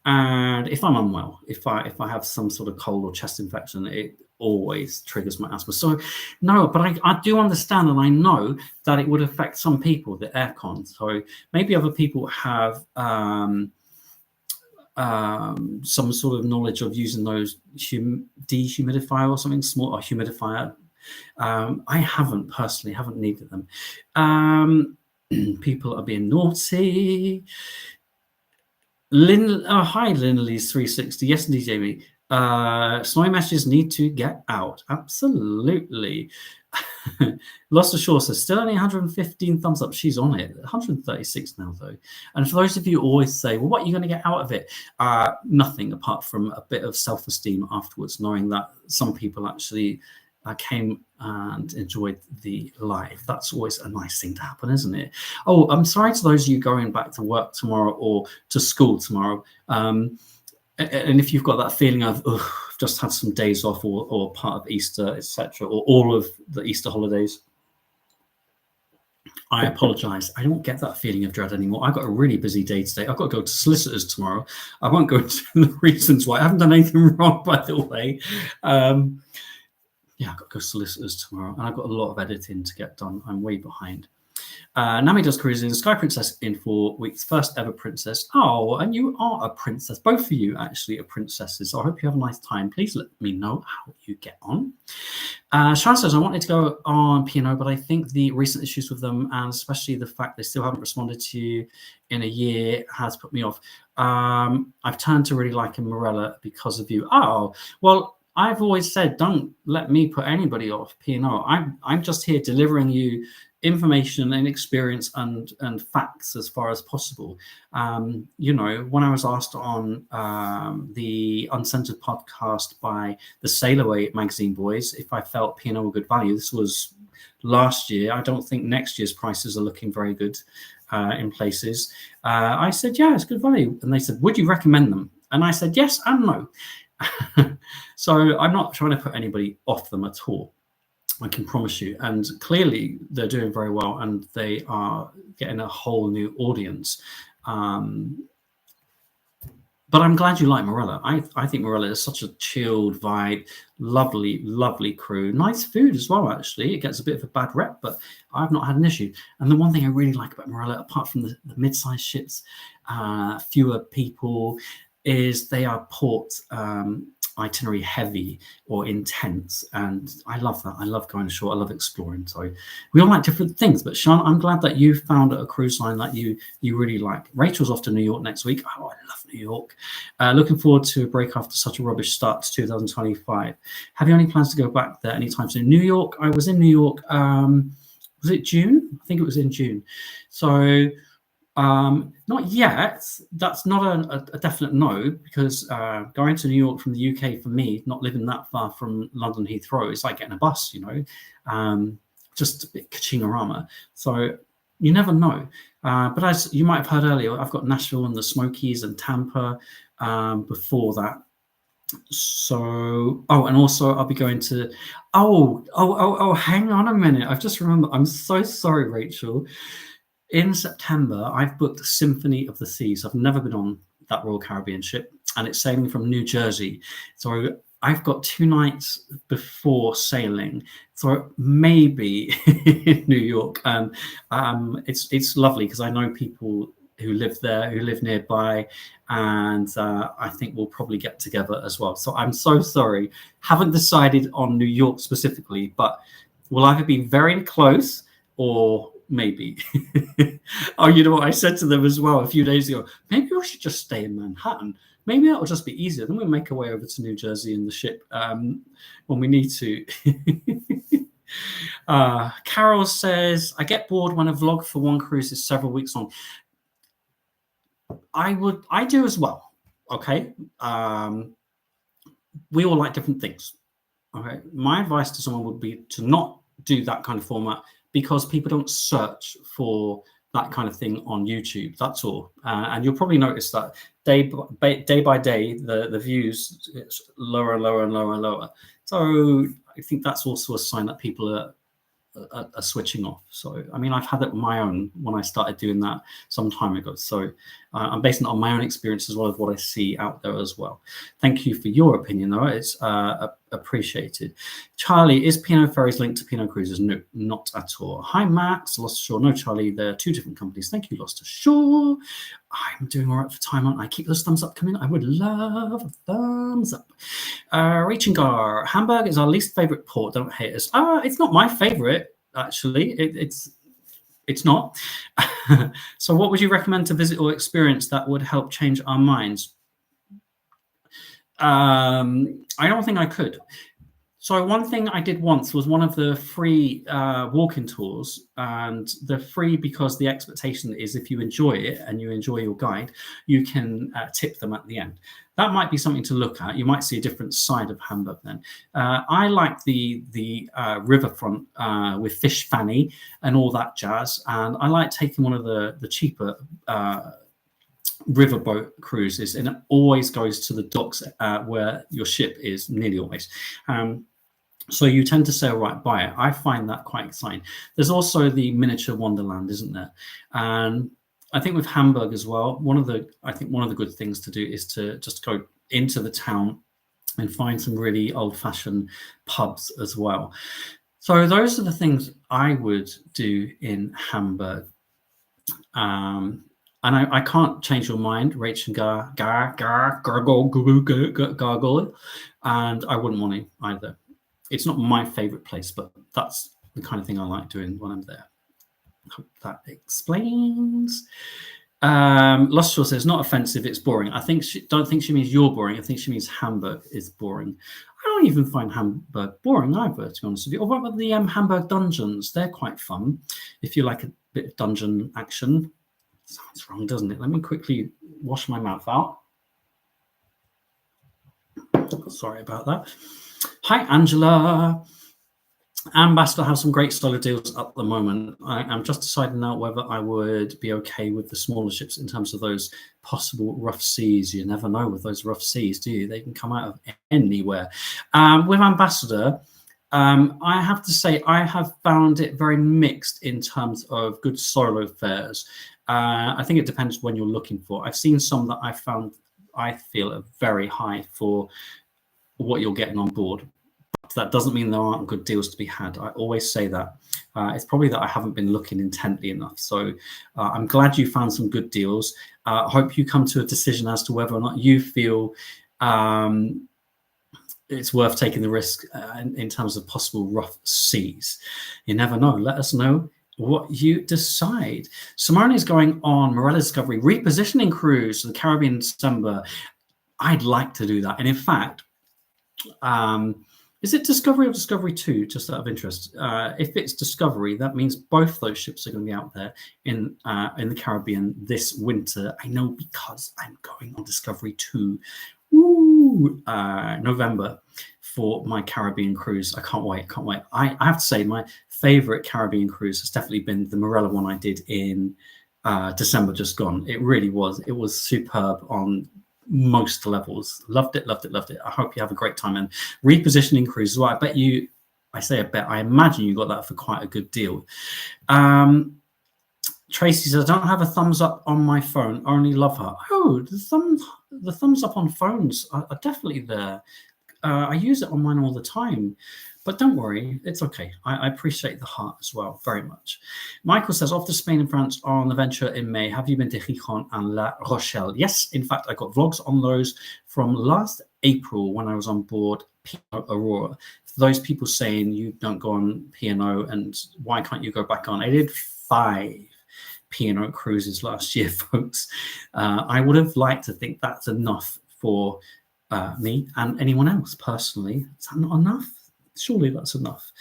S1: And if I'm unwell, if I have some sort of cold or chest infection, it always triggers my asthma. So no, but I do understand, and I know that it would affect some people, the aircon. So maybe other people have some sort of knowledge of using those dehumidifier or something small, or humidifier. I haven't personally needed them. People are being naughty. Hi, Linley's 360. Yes, indeed, Jamie. Snowy messages need to get out. Absolutely. Lost Ashore says, still only 115 thumbs up. She's on it. 136 now, though. And for those of you who always say, well, what are you going to get out of it? Nothing apart from a bit of self-esteem afterwards, knowing that some people actually came and enjoyed the live. That's always a nice thing to happen, isn't it? Oh, I'm sorry to those of you going back to work tomorrow or to school tomorrow. And if you've got that feeling of, I've just had some days off, or part of Easter, etc., or all of the Easter holidays, I apologize. I don't get that feeling of dread anymore. I've got a really busy day today. I've got to go to solicitors tomorrow. I won't go into the reasons why. I haven't done anything wrong, by the way. Yeah, I've got to go to solicitors tomorrow, and I've got a lot of editing to get done. I'm way behind. Nami does cruising. Sky Princess in 4 weeks. First ever princess. Oh, and you are a princess. Both of you actually are princesses. So I hope you have a nice time. Please let me know how you get on. Sharon says, I wanted to go on P&O, but I think the recent issues with them, and especially the fact they still haven't responded to you in a year, has put me off. I've turned to really liking Morella because of you. Oh, well, I've always said, don't let me put anybody off P&O. I'm just here delivering you information and experience and facts as far as possible. You know, when I was asked on the Uncensored podcast by the Sail Away magazine boys if I felt P&O were good value, this was last year. I don't think next year's prices are looking very good in places. I said, yeah, it's good value. And they said, would you recommend them? And I said, yes and no. So I'm not trying to put anybody off them at all. I can promise you. And clearly they're doing very well, and they are getting a whole new audience. But I'm glad you like Morella. I think Morella is such a chilled vibe, lovely, lovely crew. Nice food as well, actually. It gets a bit of a bad rep, but I've not had an issue. And the one thing I really like about Morella, apart from the mid-sized ships, fewer people, is they are port itinerary heavy or intense, and I love that. I love going ashore. I love exploring. So we all like different things. But Sean, I'm glad that you found a cruise line that you really like. Rachel's off to New York next week. Oh, I love New York. Looking forward to a break after such a rubbish start to 2025. Have you any plans to go back there anytime soon? New York. I was in New York. Was it June? I think it was in June. So not yet. That's not a definite no, because going to New York from the UK for me, not living that far from London Heathrow, it's like getting a bus, you know, just a bit kaching-a-rama. So you never know. But as you might have heard earlier, I've got Nashville and the Smokies and Tampa before that. So, and also I'll be going to, hang on a minute. I've just remembered. I'm so sorry, Rachel. In September, I've booked Symphony of the Seas. I've never been on that Royal Caribbean ship, and it's sailing from New Jersey. So I've got 2 nights before sailing. So maybe in New York. And it's lovely because I know people who live there, who live nearby, and I think we'll probably get together as well. So I'm so sorry. Haven't decided on New York specifically, but we'll either be very close or maybe. Oh, you know what I said to them as well a few days ago? Maybe we should just stay in Manhattan. Maybe that will just be easier. Then we'll make our way over to New Jersey in the ship when we need to. Carol says, I get bored when a vlog for one cruise is several weeks long. I do as well. Okay. We all like different things. Okay. My advice to someone would be to not do that kind of format, because people don't search for that kind of thing on YouTube. That's all. And you'll probably notice that day by day, the views it's lower and lower and lower and lower. So I think that's also a sign that people are switching off. So I mean, I've had it on my own when I started doing that some time ago. So I'm basing it on my own experience as well as what I see out there as well. Thank you for your opinion, though. It's appreciated. Charlie, is P&O Ferries linked to P&O Cruises? No, not at all. Hi, Max. Lost Shore. No, Charlie, they're two different companies. Thank you, Lost Shore. I'm doing all right for time, aren't I? Keep those thumbs up coming. I would love a thumbs up. Reaching Gar, Hamburg is our least favorite port. Don't hate us. It's not my favorite, actually. It's not. So what would you recommend to visit or experience that would help change our minds? I don't think I could. So one thing I did once was one of the free walk-in tours, and they're free because the expectation is if you enjoy it and you enjoy your guide, you can tip them at the end. That might be something to look at. You might see a different side of Hamburg then. I like the riverfront with Fish Fanny and all that jazz, and I like taking one of the cheaper riverboat cruises, and it always goes to the docks where your ship is, nearly always. So you tend to sail right by it. I find that quite exciting. There's also the miniature wonderland, isn't there? And I think with Hamburg as well, one of the good things to do is to just go into the town and find some really old-fashioned pubs as well. So those are the things I would do in Hamburg. And I can't change your mind, Rachel gargle, and I wouldn't want to either. It's not my favorite place, but that's the kind of thing I like doing when I'm there. Hope that explains. Lost Shore says, not offensive, it's boring. Don't think she means you're boring. I think she means Hamburg is boring. I don't even find Hamburg boring either, to be honest with you. Or what about the Hamburg dungeons? They're quite fun if you like a bit of dungeon action. Sounds wrong, doesn't it? Let me quickly wash my mouth out. Sorry about that. Hi, Angela. Ambassador has some great solar deals at the moment. I'm just deciding now whether I would be okay with the smaller ships in terms of those possible rough seas. You never know with those rough seas, do you? They can come out of anywhere. With Ambassador, I have to say I have found it very mixed in terms of good solo fares. I think it depends when you're looking for. I've seen some that I feel are very high for what you're getting on board. That doesn't mean there aren't good deals to be had. I always say that. It's probably that I haven't been looking intently enough. So I'm glad you found some good deals. I hope you come to a decision as to whether or not you feel it's worth taking the risk in terms of possible rough seas. You never know. Let us know what you decide. Simone is going on Morella Discovery repositioning cruise to the Caribbean in December. I'd like to do that. And in fact, is it Discovery or Discovery 2, just out of interest? If it's Discovery, that means both those ships are going to be out there in the Caribbean this winter. I know because I'm going on Discovery 2 November for my Caribbean cruise. I can't wait. I have to say my favorite Caribbean cruise has definitely been the Morella one I did in December just gone. It really was. It was superb on most levels. Loved it. I hope you have a great time. And repositioning cruise, well, I imagine you got that for quite a good deal. Tracy says, I don't have a thumbs up on my phone, only love her. Oh, the thumbs up on phones are definitely there. I use it on mine all the time, but don't worry, it's okay. I appreciate the heart as well, very much. Michael says, off to Spain and France on the venture in May. Have you been to Gijón and La Rochelle? Yes, in fact, I got vlogs on those from last April when I was on board P&O Aurora. For those people saying you don't go on P&O and why can't you go back on? I did 5 P&O cruises last year, folks. I would have liked to think that's enough for me and anyone else personally. Is that not enough? Surely that's enough.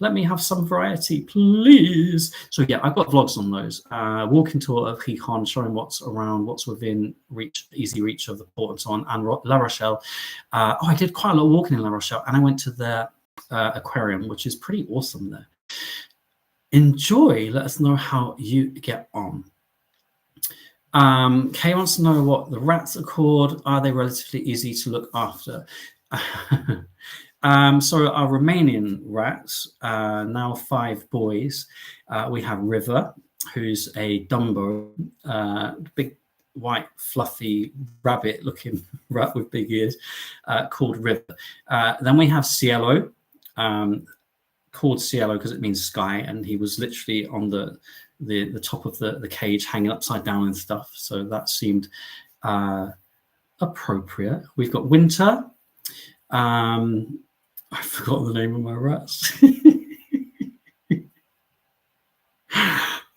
S1: Let me have some variety, please. So yeah, I've got vlogs on those. Walking tour of Gijón, showing what's around, what's within reach, easy reach of the port and so on. And La Rochelle. I did quite a lot of walking in La Rochelle, and I went to their aquarium, which is pretty awesome there. Enjoy. Let us know how you get on. Kay wants to know what the rats are called. Are they relatively easy to look after? So our Romanian rats, now 5 boys. We have River, who's a Dumbo, big white fluffy rabbit looking rat with big ears, called River. Then we have Cielo, called Cielo because it means sky, and he was literally on the top of the cage hanging upside down and stuff, so that seemed appropriate. We've got Winter. I forgot the name of my rats.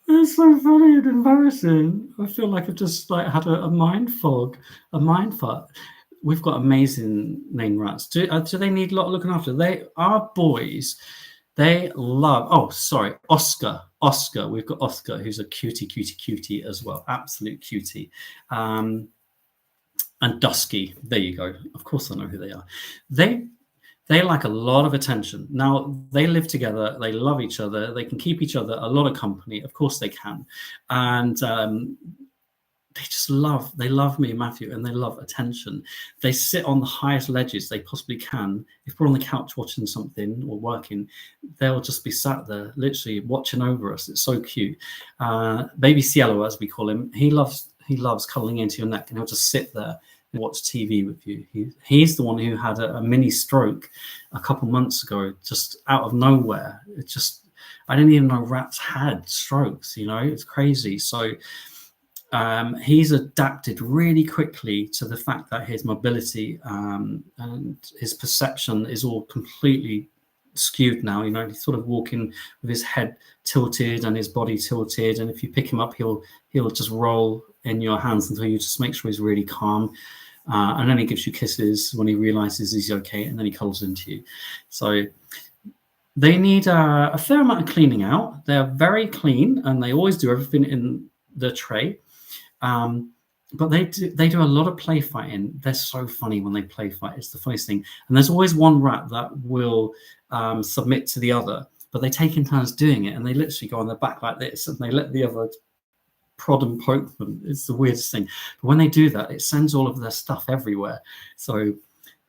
S1: It's so funny and embarrassing. I feel like I've just like had a mind fog, a mind fuck. We've got amazing named rats. Do they need a lot of looking after? They are boys. They love. Oh, sorry, Oscar. Oscar. We've got Oscar, who's a cutie as well. Absolute cutie. And Dusky. There you go. Of course, I know who they are. They like a lot of attention. Now, they live together. They love each other. They can keep each other a lot of company. Of course they can. And they just love me and Matthew, and they love attention. They sit on the highest ledges they possibly can. If we're on the couch watching something or working, they'll just be sat there literally watching over us. It's so cute. Baby Cielo, as we call him, he loves cuddling into your neck, and he'll just sit there and watch TV with you. He's the one who had a mini stroke a couple months ago, just out of nowhere. It just, I didn't even know rats had strokes, it's crazy. So he's adapted really quickly to the fact that his mobility and his perception is all completely skewed now. He's sort of walking with his head tilted and his body tilted, and if you pick him up, he'll just roll in your hands until you just make sure he's really calm, and then he gives you kisses when he realizes he's okay, and then he cuddles into you. So they need a fair amount of cleaning out. They're very clean, and they always do everything in the tray. But they do a lot of play fighting. They're so funny when they play fight. It's the funniest thing. And there's always one rat that will submit to the other, but they take in turns doing it, and they literally go on their back like this, and they let the other prod and poke them. It's the weirdest thing. But when they do that, it sends all of their stuff everywhere. So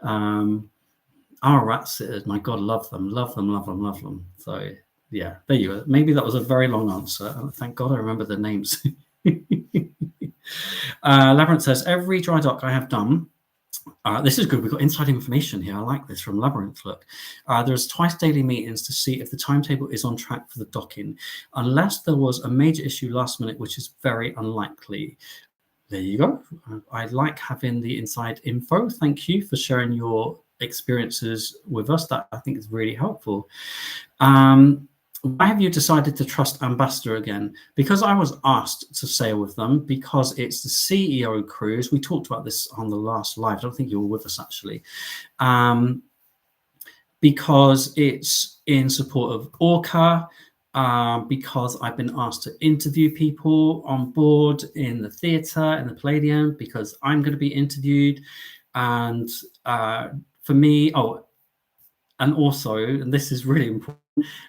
S1: our rat sitters, my God, love them. So yeah, there you go. Maybe that was a very long answer. Thank God I remember their names. Labyrinth says, every dry dock I have done, this is good, we've got inside information here. I like this from Labyrinth. Look, there's twice daily meetings to see if the timetable is on track for the docking, unless there was a major issue last minute, which is very unlikely. There you go. I like having the inside info. Thank you for sharing your experiences with us. That I think is really helpful. Why have you decided to trust Ambassador again? Because I was asked to sail with them, because it's the CEO cruise. We talked about this on the last live. I don't think you were with us, actually. Because it's in support of Orca, because I've been asked to interview people on board in the theatre, in the Palladium, because I'm going to be interviewed. And for me, and also, and this is really important,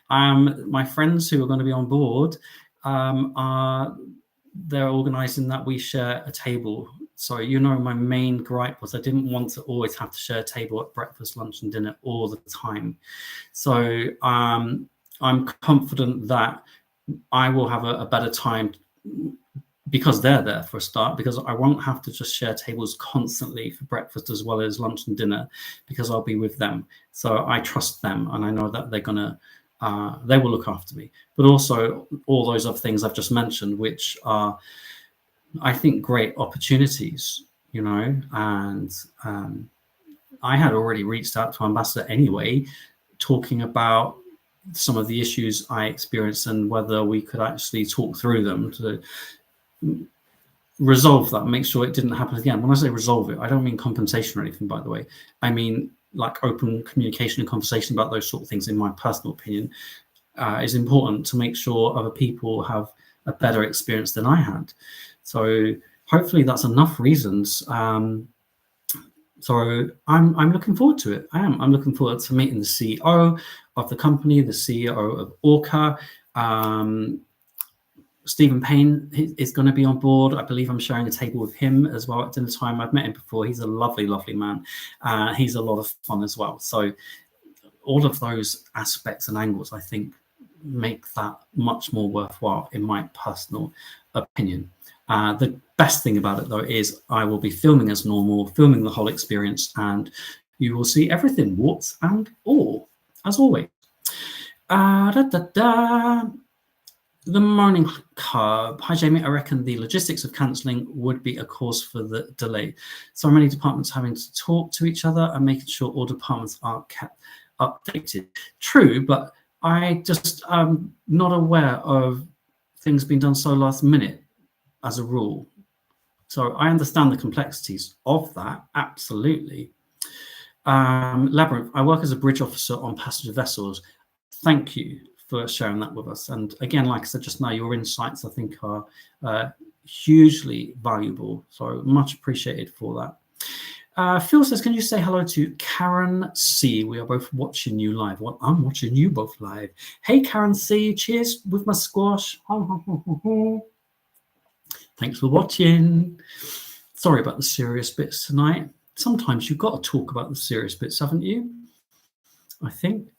S1: my friends who are going to be on board, they're organising that we share a table. So, my main gripe was I didn't want to always have to share a table at breakfast, lunch and dinner all the time. So I'm confident that I will have a better time, because they're there for a start, because I won't have to just share tables constantly for breakfast as well as lunch and dinner, because I'll be with them. So I trust them, and I know that they're gonna they will look after me. But also all those other things I've just mentioned, which are, I think, great opportunities, and I had already reached out to Ambassador anyway, talking about some of the issues I experienced and whether we could actually talk through them to resolve that, make sure it didn't happen again. When I say resolve it, I don't mean compensation or anything, by the way. I mean like open communication and conversation about those sort of things, in my personal opinion, is important to make sure other people have a better experience than I had. So hopefully that's enough reasons. So I'm looking forward to it. I'm looking forward to meeting the CEO of the company, the CEO of Orca. Stephen Payne is going to be on board. I believe I'm sharing a table with him as well at dinner time. I've met him before. He's a lovely, lovely man. He's a lot of fun as well. So all of those aspects and angles, I think, make that much more worthwhile, in my personal opinion. The best thing about it, though, is I will be filming as normal, filming the whole experience, and you will see everything, warts and all, as always. The Morning Curb. Hi, Jamie. I reckon the logistics of cancelling would be a cause for the delay. So many departments having to talk to each other and making sure all departments are kept updated. True, but I just am not aware of things being done so last minute as a rule. So I understand the complexities of that, absolutely. Labyrinth, I work as a bridge officer on passenger vessels. Thank you for sharing that with us. And again, like I said just now, your insights, I think, are hugely valuable. So much appreciated for that. Phil says, can you say hello to Karen C? We are both watching you live. Well, I'm watching you both live. Hey, Karen C, cheers with my squash. Thanks for watching. Sorry about the serious bits tonight. Sometimes you've got to talk about the serious bits, haven't you? I think.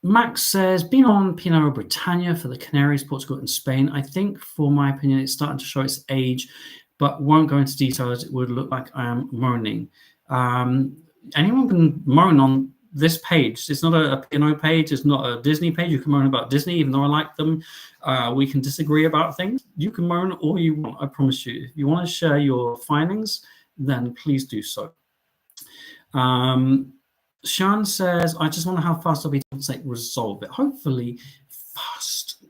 S1: Max says, been on P&O Britannia for the Canaries, Portugal and Spain. I think, for my opinion, it's starting to show its age, but won't go into detail as it would look like I am moaning. Anyone can moan on this page. It's not a P&O page. It's not a Disney page. You can moan about Disney, even though I like them. We can disagree about things. You can moan all you want, I promise you. If you want to share your findings, then please do so. Sean says, I just wonder how fast I'll be able to resolve it. Hopefully fast.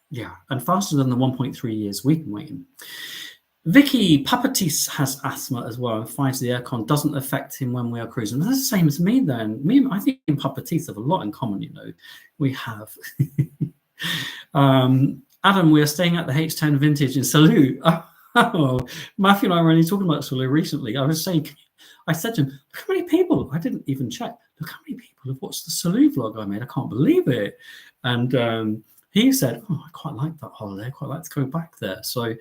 S1: Yeah, and faster than the 1.3 years we've been waiting. Vicky Papatis has asthma as well and finds the aircon doesn't affect him when we are cruising. That's the same as me then. I think and Papatis have a lot in common, you know. We have. Adam, we are staying at the H10 Vintage in Salou. Oh, Matthew and I were only talking about Salou recently. I said to him, look how many people, I didn't even check, look how many people have watched the Salou vlog I made. I can't believe it. And he said, oh, I quite like that holiday. I quite like to go back there. So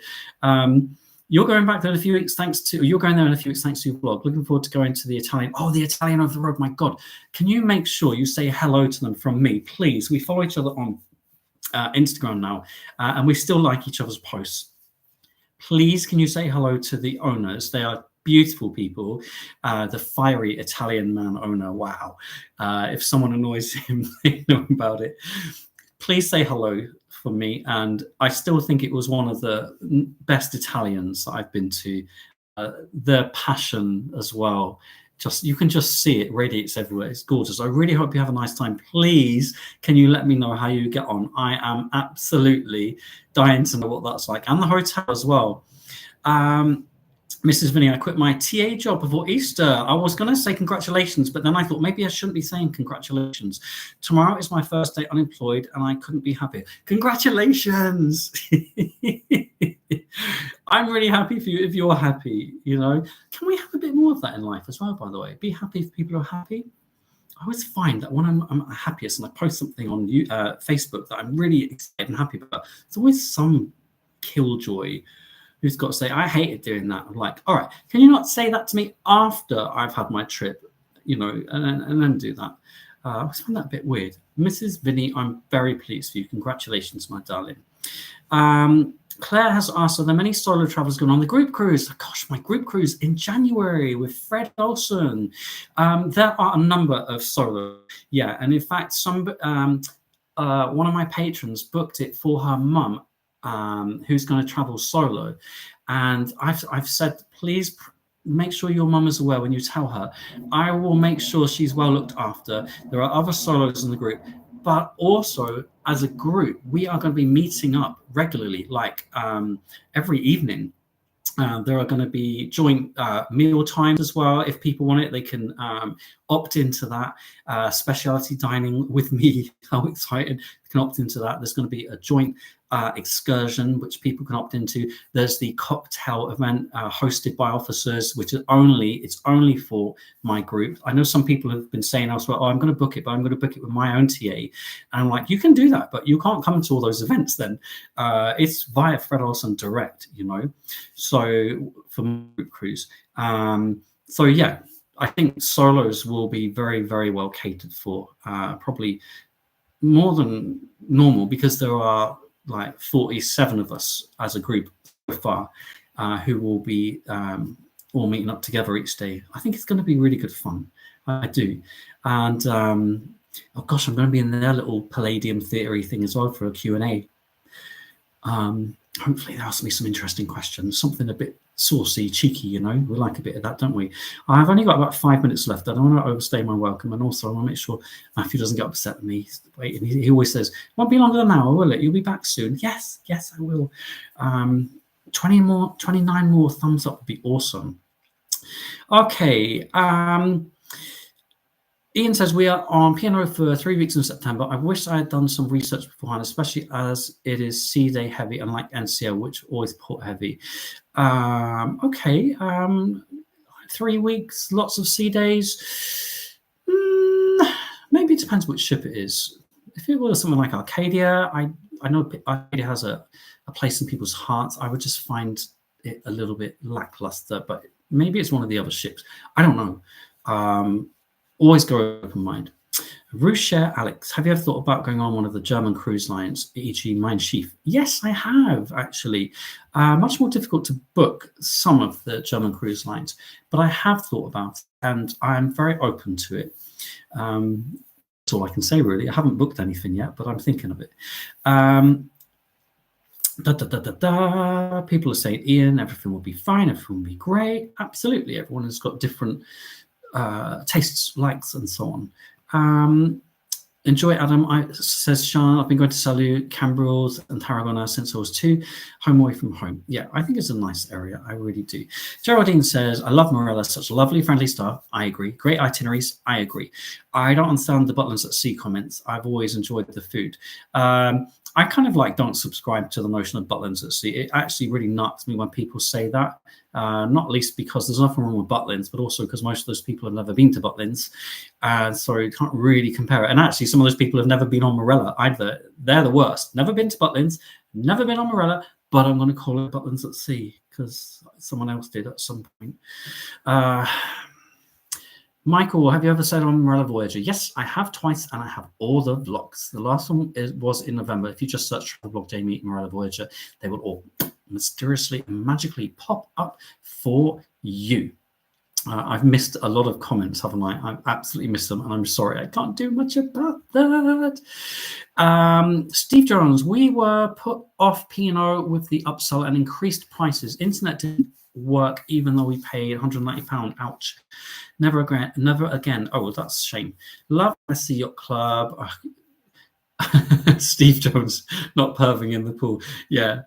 S1: you're going back there in a few weeks, you're going there in a few weeks thanks to your blog. Looking forward to going to the Italian. Oh, the Italian over the road. My God. Can you make sure you say hello to them from me, please? We follow each other on Instagram now, and we still like each other's posts. Please, can you say hello to the owners? They are beautiful people. The fiery Italian man owner. Wow. If someone annoys him, they know about it. Please say hello for me. And I still think it was one of the best Italians that I've been to. Their passion as well. You can just see it radiates everywhere. It's gorgeous. I really hope you have a nice time. Please, can you let me know how you get on? I am absolutely dying to know what that's like. And the hotel as well. Mrs. Vinny, I quit my TA job before Easter. I was going to say congratulations, but then I thought maybe I shouldn't be saying congratulations. Tomorrow is my first day unemployed, and I couldn't be happier. Congratulations! I'm really happy for you if you're happy, you know. Can we have a bit more of that in life as well, by the way? Be happy if people are happy. I always find that when I'm happiest and I post something on Facebook that I'm really excited and happy about, there's always some killjoy who's got to say, I hated doing that. I'm like, all right, can you not say that to me after I've had my trip, you know, and then do that? I always find that a bit weird. Mrs. Vinny, I'm very pleased for you. Congratulations, my darling. Claire has asked, are there many solo travelers going on the group cruise? Gosh, my group cruise in January with Fred Olsen. There are a number of solo. Yeah, and in fact, one of my patrons booked it for her mum, who's going to travel solo, and I've said, please make sure your mum is aware when you tell her. I will make sure she's well looked after. There are other solos in the group, but also as a group we are going to be meeting up regularly, like every evening. There are going to be joint meal times as well. If people want it, they can opt into that. Specialty dining with me, how excited, you can opt into that. There's going to be a joint excursion which people can opt into. There's the cocktail event hosted by officers, which is only for my group. I know some people have been saying elsewhere, oh, I'm going to book it, but I'm going to book it with my own TA. And I'm like, you can do that, but you can't come to all those events then. It's via Fred Olsen direct, you know, so for my group cruise. So yeah, I think solos will be very, very well catered for, probably more than normal, because there are like 47 of us as a group so far, who will be all meeting up together each day. I think it's going to be really good fun. I do. And oh gosh, I'm going to be in their little Palladium theory thing as well for a Q&A. Hopefully they'll ask me some interesting questions, something a bit saucy, cheeky, you know. We like a bit of that, don't we? I've only got about 5 minutes left. I don't want to overstay my welcome, and also I want to make sure Matthew doesn't get upset with me. He's waiting. He always says, won't be longer than an hour, will it? You'll be back soon. Yes, I will. 29 more thumbs up would be awesome. Okay. Ian says, we are on P&O for 3 weeks in September. I wish I had done some research beforehand, especially as it is sea day heavy, unlike NCL, which always port heavy. Okay. 3 weeks, lots of sea days. Maybe it depends which ship it is. If it was something like Arcadia, I know Arcadia has a place in people's hearts. I would just find it a little bit lackluster, but maybe it's one of the other ships. I don't know. Always go open mind. Rucher Alex, have you ever thought about going on one of the German cruise lines, e.g. Mein Schiff? Yes, I have, actually. Much more difficult to book some of the German cruise lines, but I have thought about it, and I'm very open to it. That's all I can say, really. I haven't booked anything yet, but I'm thinking of it. People are saying, Ian, everything will be fine, everything will be great. Absolutely, everyone has got different tastes, likes, and so on. Enjoy, Adam. Says Sean, I've been going to Salou, Cambrils, and Tarragona since I was 2, home away from home. Yeah, I think it's a nice area. I really do. Geraldine says, I love Morella, such a lovely, friendly staff. I agree. Great itineraries. I agree. I don't understand the Butlins at Sea comments. I've always enjoyed the food. I kind of like don't subscribe to the notion of Butlins at Sea. It actually really nuts me when people say that. Not least because there's nothing wrong with Butlins, but also because most of those people have never been to Butlins. So you can't really compare it. And actually, some of those people have never been on Morella either. They're the worst. Never been to Butlins, never been on Morella, but I'm going to call it Butlins at Sea because someone else did at some point. Michael, have you ever said on Morella Voyager? Yes, I have twice, and I have all the vlogs. The last one was in November. If you just search Travelblog Jamie Morella Voyager, they will all mysteriously and magically pop up for you. I've missed a lot of comments, haven't I? I've absolutely missed them, and I'm sorry. I can't do much about that. Steve Jones, we were put off P&O with the upsell and increased prices. Internet didn't work, even though we paid £190. Ouch. Never again. Oh, that's a shame. Love SC Yacht Club. Steve Jones not perving in the pool. Yeah.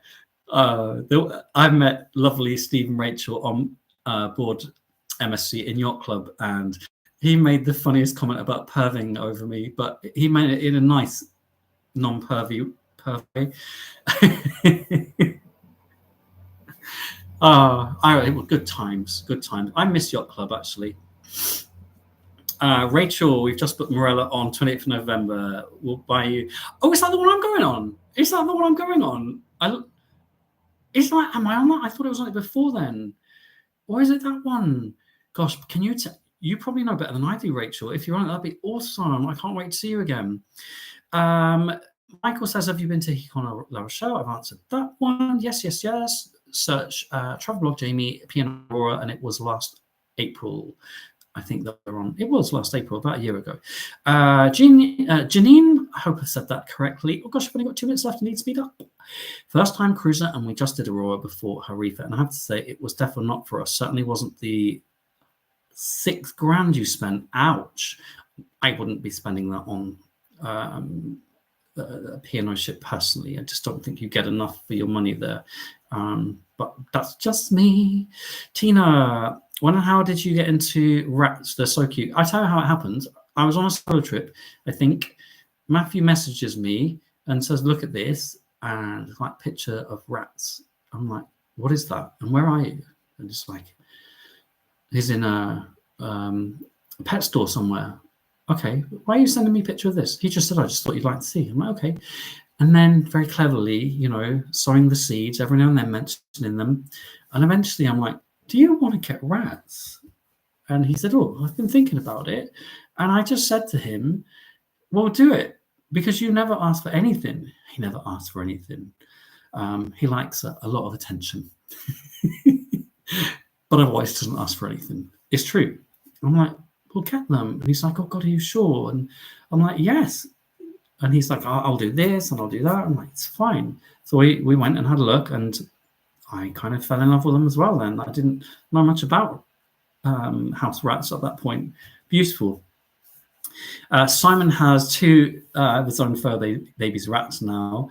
S1: I met lovely Steve and Rachel on board MSC in Yacht Club, and he made the funniest comment about perving over me, but he meant it in a nice, non-pervy way. Good times. I miss Yacht Club, actually. Rachel, we've just put Morella on 28th of November. We'll buy you. Oh, is that the one I'm going on? Is that, am I on that? I thought it was on it before then. Or is it that one? Gosh, can you you probably know better than I do, Rachel. If you're on it, that'd be awesome. I can't wait to see you again. Michael says, have you been to Hikon or La Rochelle? I've answered that one. Yes. Search Travelblog Jamie, P&O Aurora, and it was last April. I think that they're on. It was last April, about a year ago. Janine, I hope I said that correctly. Oh gosh, I've only got 2 minutes left. I need to speed up. First time cruiser, and we just did Aurora before her refit. And I have to say, it was definitely not for us. Certainly wasn't the £6,000 you spent. Ouch. I wouldn't be spending that on a P&O ship personally. I just don't think you get enough for your money there. But that's just me. Tina, when and how did you get into rats? They're so cute. I tell you how it happened. I was on a solo trip, I think. Matthew messages me and says, look at this, and like picture of rats. I'm like, what is that? And where are you? And it's like, he's in a pet store somewhere. Okay, why are you sending me a picture of this? He just said, I just thought you'd like to see. I'm like, okay. And then very cleverly, you know, sowing the seeds, every now and then mentioning them. And eventually I'm like, do you want to get rats? And he said, oh, I've been thinking about it. And I just said to him, well, do it, because you never ask for anything. He never asked for anything. He likes a lot of attention. But otherwise doesn't ask for anything. It's true. I'm like, we'll get them. And he's like, oh God, are you sure? And I'm like, yes. And he's like, I'll do this and I'll do that. I'm like, it's fine. So we went and had a look, and I kind of fell in love with them as well then. I didn't know much about house rats at that point. Beautiful. Simon has two of his own fur babies rats now.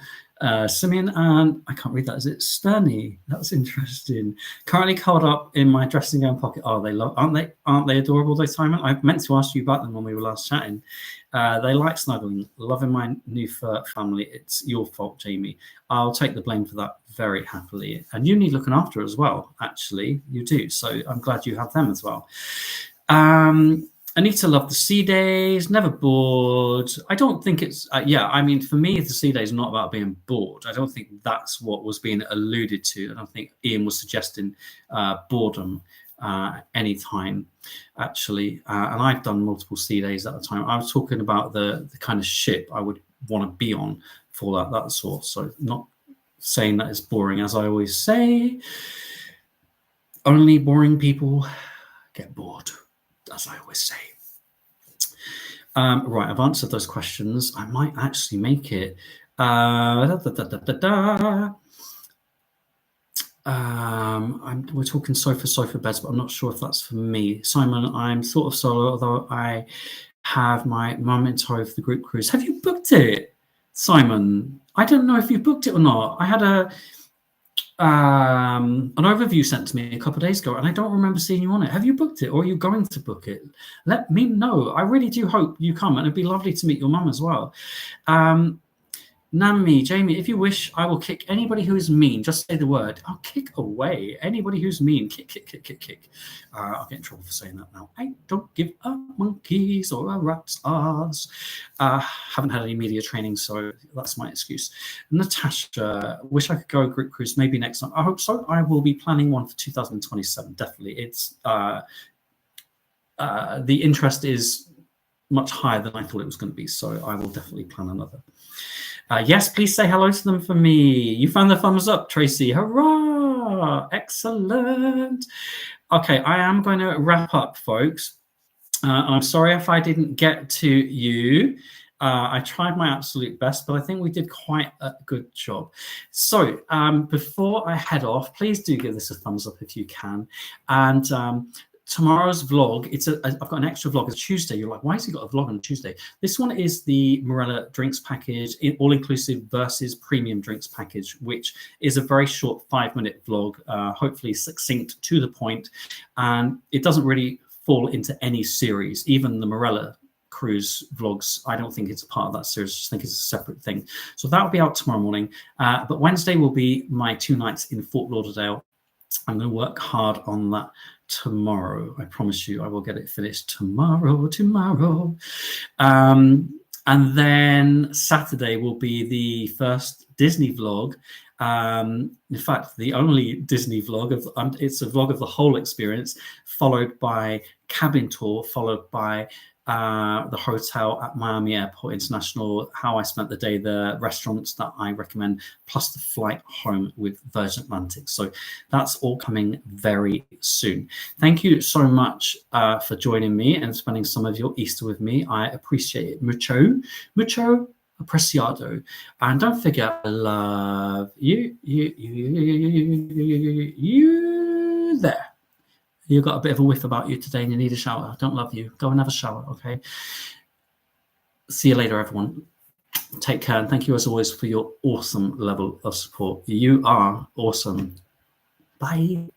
S1: Simeon and I can't read that. Is it Sterny? That's interesting. Currently curled up in my dressing gown pocket. Oh, aren't they adorable though, Simon? I meant to ask you about them when we were last chatting. They like snuggling. Loving my new fur family. It's your fault, Jamie. I'll take the blame for that very happily. And you need looking after as well. Actually, you do. So I'm glad you have them as well. Anita loved the sea days, never bored. I don't think it's, I mean, for me, the sea days is not about being bored. I don't think that's what was being alluded to. I don't think Ian was suggesting boredom any time, actually. And I've done multiple sea days at a time. I was talking about the kind of ship I would want to be on for that sort. So not saying that it's boring, as I always say. Only boring people get bored, as I always say. Right, I've answered those questions. I might actually make it. We're talking sofa beds, but I'm not sure if that's for me. Simon, I'm sort of solo, although I have my mum in tow for the group cruise. Have you booked it, Simon? I don't know if you booked it or not. I had an overview sent to me a couple of days ago, and I don't remember seeing you on it. Have you booked it, or are you going to book it? Let me know. I really do hope you come, and it'd be lovely to meet your mum as well. Nami, Jamie, if you wish, I will kick anybody who is mean. Just say the word. I'll kick away anybody who's mean. Kick. I'll get in trouble for saying that now. I don't give a monkeys or a rat's ass. Haven't had any media training, so that's my excuse. Natasha, wish I could go a group cruise maybe next time. I hope so. I will be planning one for 2027. Definitely. It's the interest is much higher than I thought it was going to be, so I will definitely plan another. Yes, please say hello to them for me. You found the thumbs up, Tracy. Hurrah! Excellent. Okay, I am going to wrap up, folks. I'm sorry if I didn't get to you. I tried my absolute best, but I think we did quite a good job. So before I head off, please do give this a thumbs up if you can. And tomorrow's vlog, I've got an extra vlog. It's Tuesday. You're like, why has he got a vlog on Tuesday? This one is the Morella drinks package, all-inclusive versus premium drinks package, which is a very short 5-minute vlog, hopefully succinct, to the point, and it doesn't really fall into any series. Even the Morella cruise vlogs, I don't think it's a part of that series. I just think it's a separate thing. So that will be out tomorrow morning. But Wednesday will be my 2 nights in Fort Lauderdale. I'm going to work hard on that tomorrow. I promise you I will get it finished tomorrow. And then Saturday will be the first Disney vlog. In fact, the only Disney vlog it's a vlog of the whole experience, followed by cabin tour, followed by the hotel at Miami Airport International, how I spent the day, the restaurants that I recommend, plus the flight home with Virgin Atlantic. So that's all coming very soon. Thank you so much for joining me and spending some of your Easter with me. I appreciate it. Mucho apreciado. And don't forget, I love you there. You've got a bit of a whiff about you today and you need a shower. I don't love you. Go and have a shower, okay? See you later, everyone. Take care. And thank you, as always, for your awesome level of support. You are awesome. Bye.